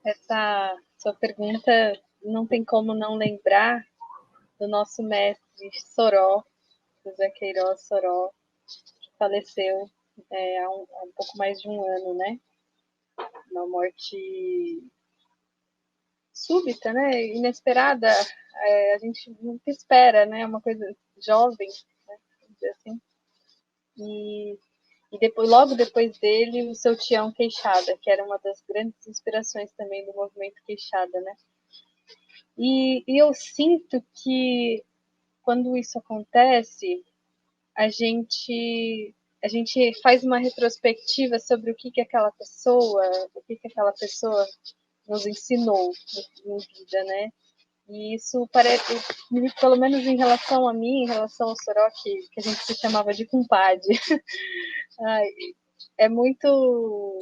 Essa sua pergunta não tem como não lembrar do nosso mestre Soró, José Queiroz Soró, que faleceu há um pouco mais de um ano, né? Uma morte súbita, né? Inesperada. A gente nunca espera, né? Uma coisa jovem, né? Vamos dizer assim. E depois, logo depois dele, o seu Tião Queixada, que era uma das grandes inspirações também do movimento Queixada, né? E eu sinto que quando isso acontece, a gente faz uma retrospectiva sobre o que aquela pessoa, nos ensinou em vida, né? E isso parece, pelo menos em relação a mim, em relação ao Soró, que a gente se chamava de compadre, é muito.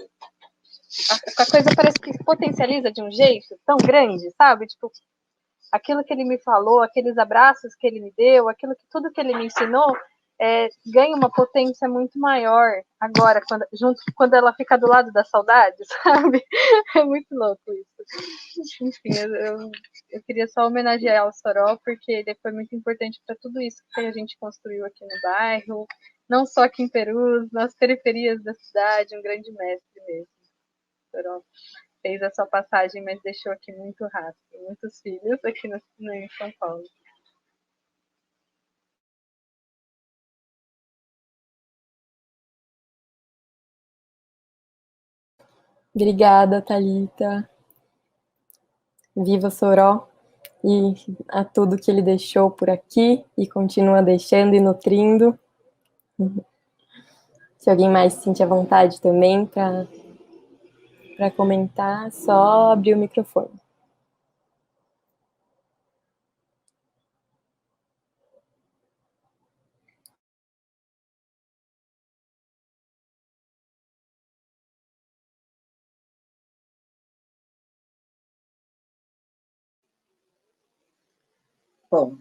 A coisa parece que se potencializa de um jeito tão grande, sabe? Tipo, aquilo que ele me falou, aqueles abraços que ele me deu, tudo que ele me ensinou, ganha uma potência muito maior agora, quando ela fica do lado da saudade, sabe? É muito louco isso. Enfim, eu queria só homenagear o Soró, porque ele foi muito importante para tudo isso que a gente construiu aqui no bairro, não só aqui em Perus, nas periferias da cidade, um grande mestre mesmo. Soró fez a sua passagem, mas deixou aqui muito rastro, muitos filhos aqui em São Paulo. Obrigada, Thalita. Viva Soró e a tudo que ele deixou por aqui e continua deixando e nutrindo. Se alguém mais se sentir à vontade também para comentar, só abrir o microfone. Bom,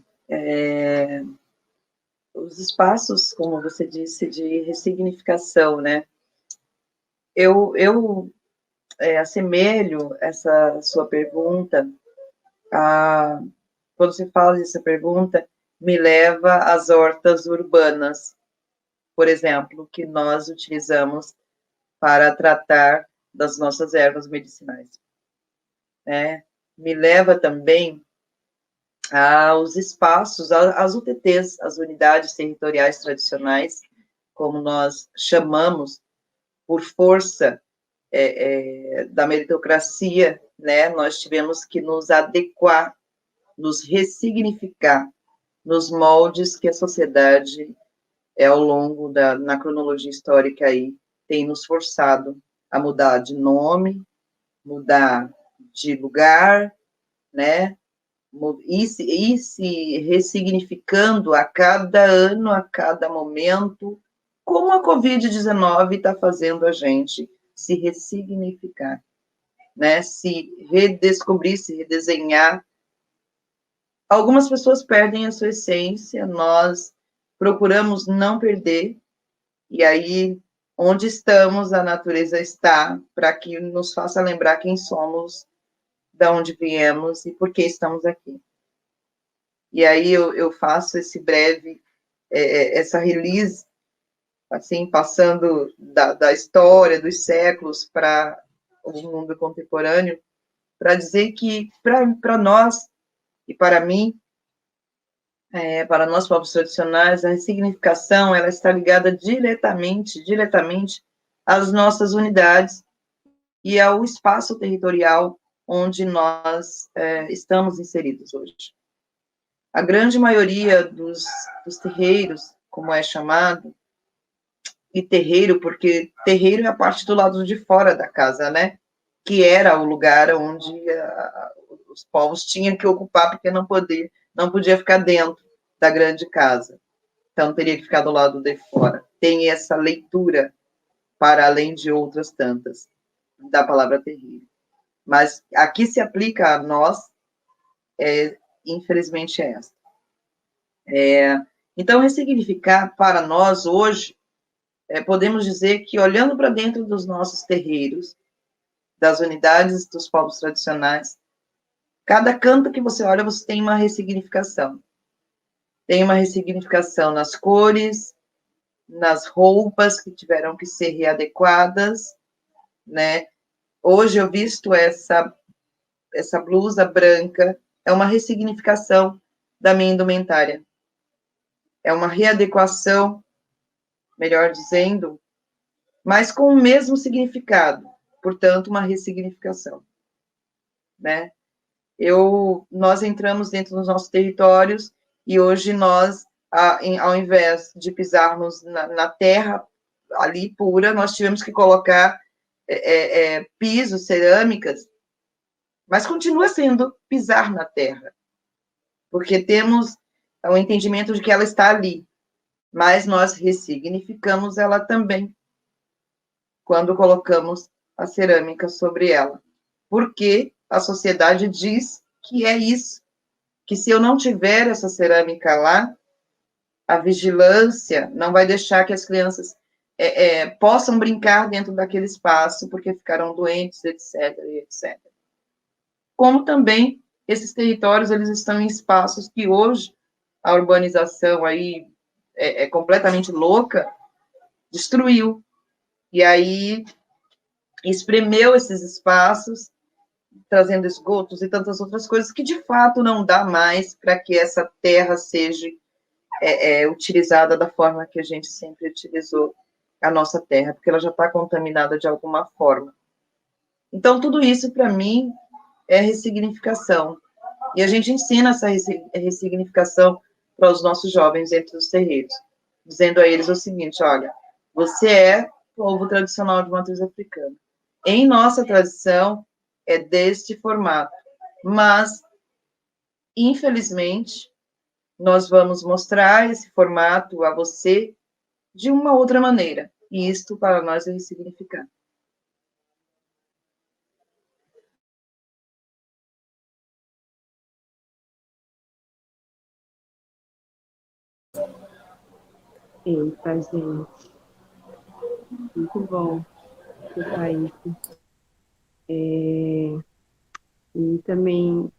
os espaços, como você disse, de ressignificação, né? Eu assemelho essa sua pergunta quando você fala dessa pergunta, me leva às hortas urbanas, por exemplo, que nós utilizamos para tratar das nossas ervas medicinais. Me leva também aos espaços, às UTTs, as unidades territoriais tradicionais, como nós chamamos, por força da meritocracia, né? Nós tivemos que nos adequar, nos ressignificar nos moldes que a sociedade, ao longo na cronologia histórica aí, tem nos forçado a mudar de nome, mudar de lugar, né? Ir se ressignificando a cada ano, a cada momento, como a Covid-19 está fazendo a gente se ressignificar. né, se redescobrir, se redesenhar. Algumas pessoas perdem a sua essência, nós procuramos não perder, e aí, onde estamos, a natureza está, para que nos faça lembrar quem somos, de onde viemos e por que estamos aqui. E aí eu faço esse breve, essa release, assim, passando da história, dos séculos para o mundo contemporâneo, para dizer que, para nós e para mim, para nós povos tradicionais, a ressignificação ela está ligada diretamente às nossas unidades e ao espaço territorial onde nós estamos inseridos hoje. A grande maioria dos terreiros, como é chamado, e terreiro, porque terreiro é a parte do lado de fora da casa, né? Que era o lugar onde os povos tinham que ocupar, porque não podia ficar dentro da grande casa. Então, teria que ficar do lado de fora. Tem essa leitura, para além de outras tantas, da palavra terreiro. Mas aqui se aplica a nós, infelizmente, é essa. Então, ressignificar para nós, hoje, podemos dizer que, olhando para dentro dos nossos terreiros, das unidades dos povos tradicionais, cada canto que você olha, você tem uma ressignificação. Tem uma ressignificação nas cores, nas roupas que tiveram que ser readequadas, né? Hoje eu visto essa blusa branca, é uma ressignificação da minha indumentária. É uma readequação, melhor dizendo, mas com o mesmo significado, portanto, uma ressignificação, né? Nós entramos dentro dos nossos territórios e hoje nós, ao invés de pisarmos na terra ali pura, nós tivemos que colocar pisos, cerâmicas, mas continua sendo pisar na terra, porque temos o entendimento de que ela está ali, mas nós ressignificamos ela também, quando colocamos a cerâmica sobre ela, porque a sociedade diz que é isso, que se eu não tiver essa cerâmica lá, a vigilância não vai deixar que as crianças possam brincar dentro daquele espaço, porque ficarão doentes, etc., etc. Como também esses territórios, eles estão em espaços que hoje a urbanização aí é completamente louca, destruiu, e aí espremeu esses espaços, trazendo esgotos e tantas outras coisas que, de fato, não dá mais para que essa terra seja utilizada da forma que a gente sempre utilizou a nossa terra, porque ela já está contaminada de alguma forma. Então, tudo isso, para mim, é ressignificação. E a gente ensina essa ressignificação para os nossos jovens dentro dos terreiros, dizendo a eles o seguinte: olha, você é povo tradicional de matriz africana. Em nossa tradição, é deste formato, mas, infelizmente, nós vamos mostrar esse formato a você de uma outra maneira, e isto para nós é ressignificar. Eita, gente. Muito bom escutar isso. E também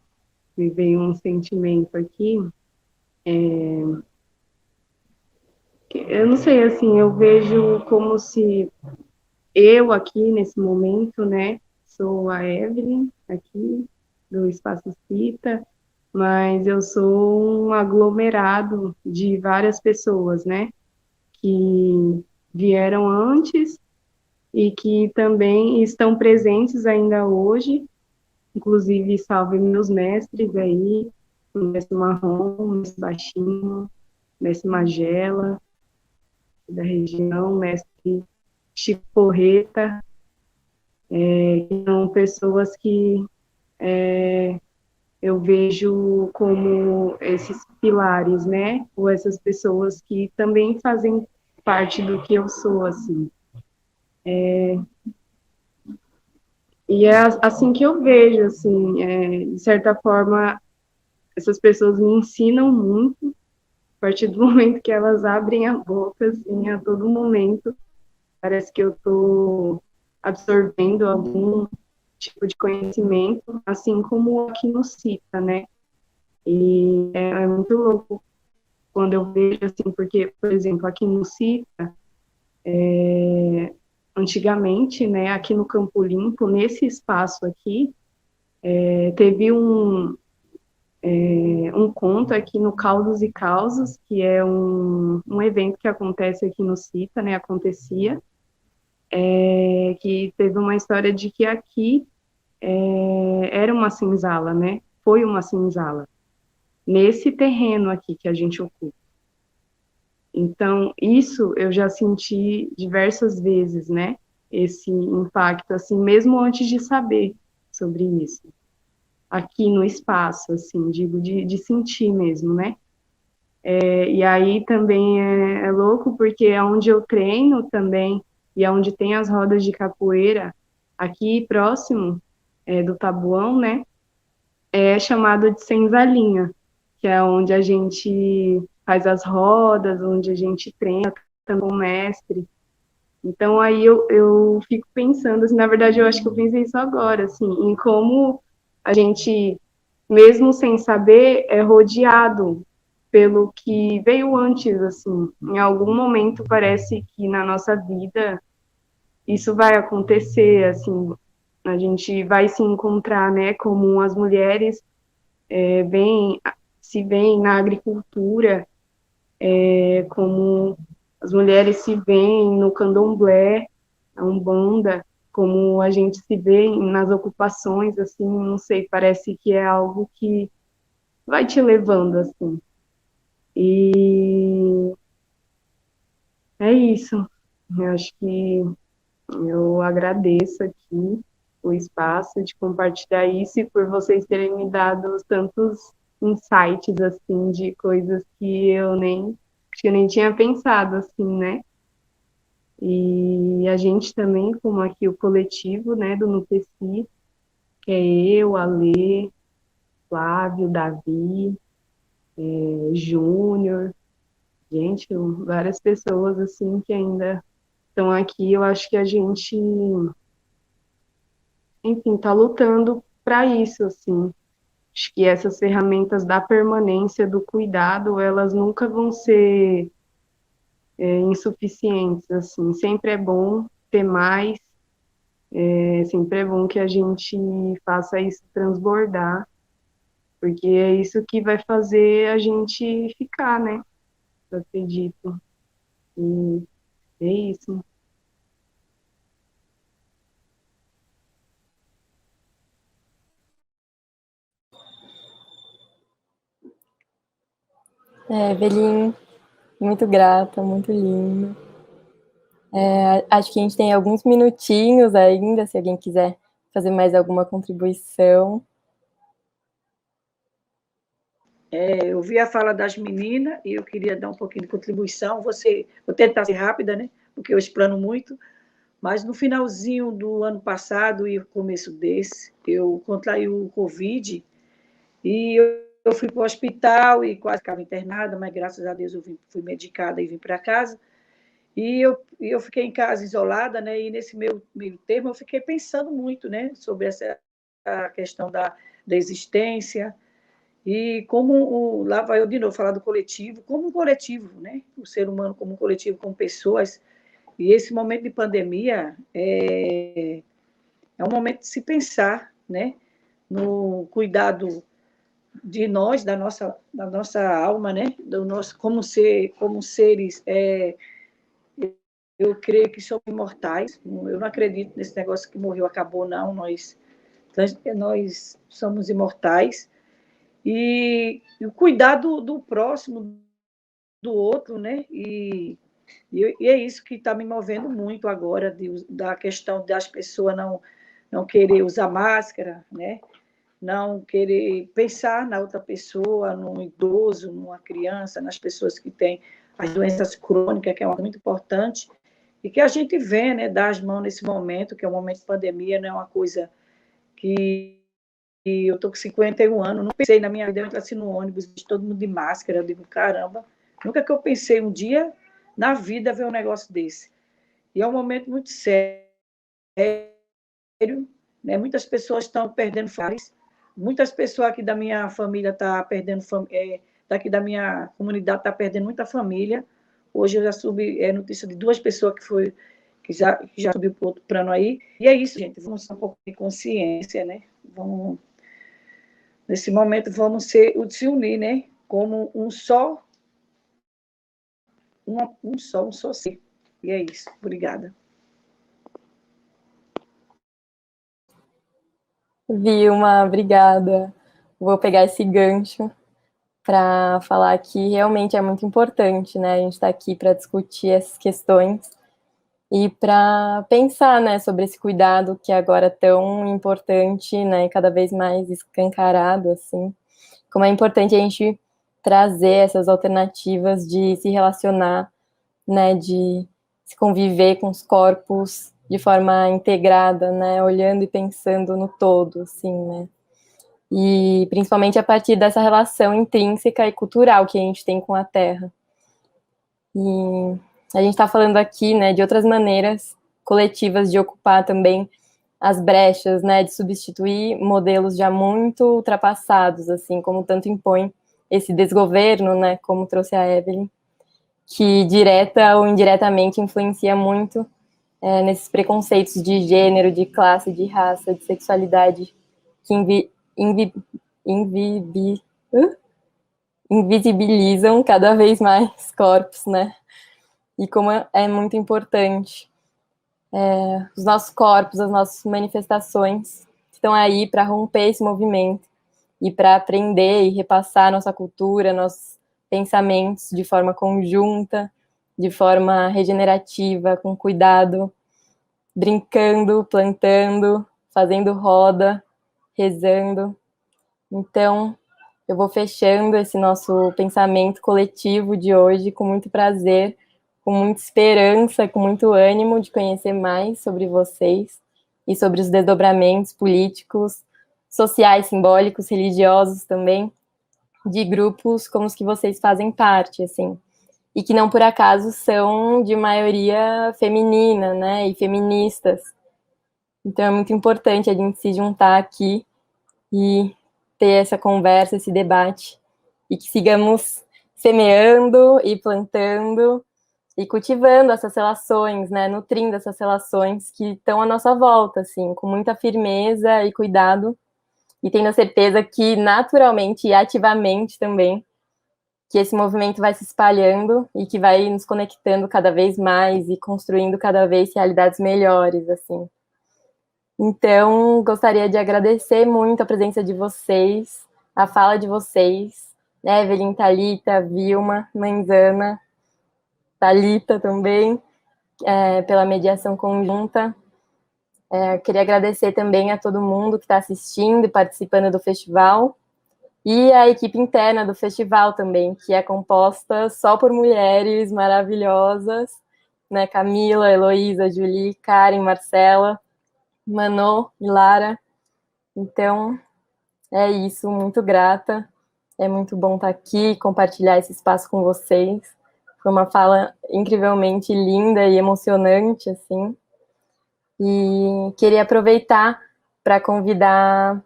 me veio um sentimento aqui, que eu não sei, assim, eu vejo como se eu aqui, nesse momento, né, sou a Evelyn, aqui, do Espaço Espírita, mas eu sou um aglomerado de várias pessoas, né, que vieram antes e que também estão presentes ainda hoje, inclusive salve meus mestres aí, o mestre Marrom, o mestre Baixinho, o mestre Magela, da região, o mestre Chico Porreta, que são pessoas que eu vejo como esses pilares, né, ou essas pessoas que também fazem parte do que eu sou, assim. E é assim que eu vejo, assim, de certa forma, essas pessoas me ensinam muito, a partir do momento que elas abrem a boca, assim, a todo momento, parece que eu estou absorvendo algum tipo de conhecimento, assim como aqui no CITA, né? E é muito louco quando eu vejo, assim, porque, por exemplo, aqui no CITA, antigamente, né, aqui no Campo Limpo, nesse espaço aqui, teve um conto aqui no Causos e Causos, que é um evento que acontece aqui no CITA, né, acontecia, que teve uma história de que aqui era uma senzala, né, foi uma senzala, nesse terreno aqui que a gente ocupa. Então, isso eu já senti diversas vezes, né, esse impacto, assim, mesmo antes de saber sobre isso, aqui no espaço, assim, digo, de sentir mesmo, né. E aí também é louco, porque é onde eu treino também, e é onde tem as rodas de capoeira, aqui próximo do Tabuão, né, é chamado de senzalinha, que é onde a gente faz as rodas, onde a gente treina também com o mestre. Então aí eu fico pensando, assim, na verdade eu acho que eu pensei isso agora, assim, em como a gente, mesmo sem saber, é rodeado pelo que veio antes, assim. Em algum momento parece que na nossa vida isso vai acontecer, assim, a gente vai se encontrar, né, como as mulheres vêm, se veem na agricultura, como as mulheres se veem no candomblé, a umbanda, como a gente se vê nas ocupações, assim, não sei, parece que é algo que vai te levando, assim. E é isso. Eu acho que eu agradeço aqui o espaço de compartilhar isso e por vocês terem me dado tantos insights, assim, de coisas que acho que eu nem tinha pensado, assim, né? E a gente também, como aqui o coletivo, né, do NUPECI, que é eu, a Lê, Flávio, Davi, Júnior, gente, várias pessoas, assim, que ainda estão aqui, eu acho que a gente, enfim, está lutando para isso, assim. Acho que essas ferramentas da permanência, do cuidado, elas nunca vão ser insuficientes, assim. Sempre é bom ter mais, sempre é bom que a gente faça isso transbordar, porque é isso que vai fazer a gente ficar, né? Eu acredito. E é isso. Evelyn, muito grata, muito lindo. Acho que a gente tem alguns minutinhos ainda, se alguém quiser fazer mais alguma contribuição. Eu vi a fala das meninas e eu queria dar um pouquinho de contribuição. Vou tentar ser rápida, né? Porque eu explano muito. Mas no finalzinho do ano passado e começo desse, eu contraí o Covid e eu fui para o hospital e quase ficava internada, mas graças a Deus fui medicada e vim para casa. E eu fiquei em casa isolada, né? E nesse meio termo eu fiquei pensando muito, né? Sobre a questão da existência e como, lá vai eu de novo falar do coletivo, como um coletivo, né? O ser humano como um coletivo, como pessoas. E esse momento de pandemia é um momento de se pensar, né? No cuidado de nós, da nossa alma, né? Do nosso, como seres, eu creio que somos imortais. Eu não acredito nesse negócio que morreu, acabou, não. Nós somos imortais. E o cuidado do próximo, do outro, né? E é isso que está me movendo muito agora, da questão das pessoas não querer usar máscara, né? Não querer pensar na outra pessoa, no idoso, numa criança, nas pessoas que têm as doenças crônicas, que é uma coisa muito importante, e que a gente vê, né, dar as mãos nesse momento, que é um momento de pandemia, não é uma coisa que eu estou com 51 anos, não pensei na minha vida, eu entro assim no ônibus, todo mundo de máscara, eu digo, caramba, nunca que eu pensei um dia na vida ver um negócio desse. E é um momento muito sério, né? Muitas pessoas estão perdendo familiares, muitas pessoas aqui da minha família estão perdendo, daqui da minha comunidade está perdendo muita família. Hoje eu já soube notícia de 2 pessoas que já subiu para outro plano aí. E é isso, gente, vamos ter um pouco de consciência, né? Nesse momento, vamos se unir, né? Como um só ser. E é isso. Obrigada. Vilma, obrigada. Vou pegar esse gancho para falar que realmente é muito importante, né? A gente está aqui para discutir essas questões e para pensar, né, sobre esse cuidado que agora é tão importante, né, e cada vez mais escancarado, assim, como é importante a gente trazer essas alternativas de se relacionar, né, de se conviver com os corpos de forma integrada, né, olhando e pensando no todo, assim, né, e principalmente a partir dessa relação intrínseca e cultural que a gente tem com a Terra. E a gente está falando aqui, né, de outras maneiras coletivas de ocupar também as brechas, né, de substituir modelos já muito ultrapassados, assim, como tanto impõe esse desgoverno, né, como trouxe a Evelyn, que direta ou indiretamente influencia muito nesses preconceitos de gênero, de classe, de raça, de sexualidade, que invisibilizam cada vez mais corpos, né? E como é muito importante os nossos corpos, as nossas manifestações estão aí para romper esse movimento e para aprender e repassar nossa cultura, nossos pensamentos de forma conjunta, de forma regenerativa, com cuidado, brincando, plantando, fazendo roda, rezando. Então, eu vou fechando esse nosso pensamento coletivo de hoje com muito prazer, com muita esperança, com muito ânimo de conhecer mais sobre vocês e sobre os desdobramentos políticos, sociais, simbólicos, religiosos também, de grupos como os que vocês fazem parte, assim, e que não por acaso são de maioria feminina, né, e feministas. Então é muito importante a gente se juntar aqui e ter essa conversa, esse debate, e que sigamos semeando e plantando e cultivando essas relações, né, nutrindo essas relações que estão à nossa volta, assim, com muita firmeza e cuidado, e tendo a certeza que naturalmente e ativamente também, que esse movimento vai se espalhando e que vai nos conectando cada vez mais e construindo cada vez realidades melhores, assim. Então, gostaria de agradecer muito a presença de vocês, a fala de vocês, né, Evelyn, Thalita, Vilma, Manzana, Thalita também, pela mediação conjunta. Queria agradecer também a todo mundo que está assistindo e participando do festival, e a equipe interna do festival também, que é composta só por mulheres maravilhosas, né, Camila, Heloísa, Julie, Karen, Marcela, Manô e Lara. Então, é isso, muito grata. É muito bom estar aqui, compartilhar esse espaço com vocês. Foi uma fala incrivelmente linda e emocionante, assim. E queria aproveitar para convidar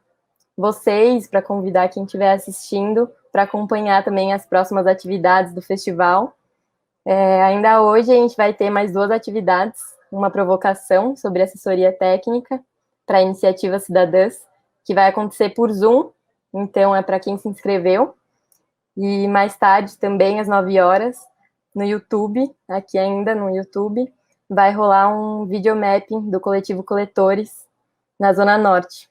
vocês, para convidar quem estiver assistindo, para acompanhar também as próximas atividades do festival. Ainda hoje a gente vai ter mais 2 atividades, uma provocação sobre assessoria técnica para iniciativas cidadãs, que vai acontecer por Zoom, então é para quem se inscreveu, e mais tarde também às 9 horas, no YouTube, aqui ainda no YouTube, vai rolar um videomapping do coletivo Coletores na Zona Norte.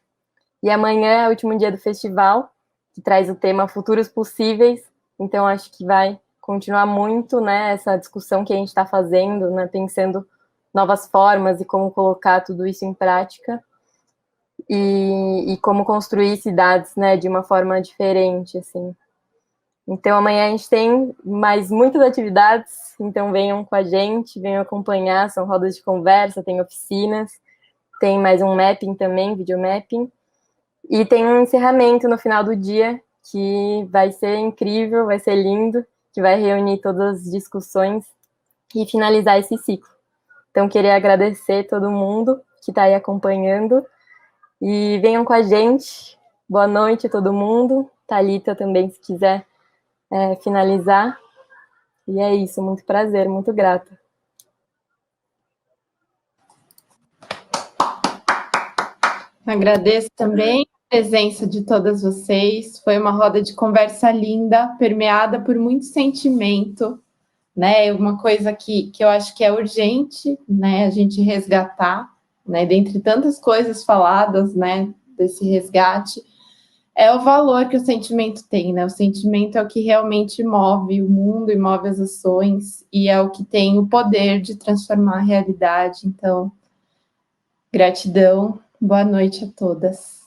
E amanhã é o último dia do festival, que traz o tema Futuros Possíveis, então acho que vai continuar muito, né, essa discussão que a gente está fazendo, né, pensando novas formas e como colocar tudo isso em prática e como construir cidades, né, de uma forma diferente, assim. Então amanhã a gente tem mais muitas atividades, então venham com a gente, venham acompanhar, são rodas de conversa, tem oficinas, tem mais um mapping também, videomapping, E tem um encerramento no final do dia, que vai ser incrível, vai ser lindo, que vai reunir todas as discussões e finalizar esse ciclo. Então, queria agradecer todo mundo que está aí acompanhando, e venham com a gente. Boa noite a todo mundo. Thalita também, se quiser finalizar. E é isso, muito prazer, muito grata. Agradeço também a presença de todas vocês. Foi uma roda de conversa linda, permeada por muito sentimento, né? Uma coisa que eu acho que é urgente, né? A gente resgatar, né? Dentre tantas coisas faladas, né? Desse resgate, é o valor que o sentimento tem, né? O sentimento é o que realmente move o mundo e move as ações, e é o que tem o poder de transformar a realidade. Então, gratidão, boa noite a todas.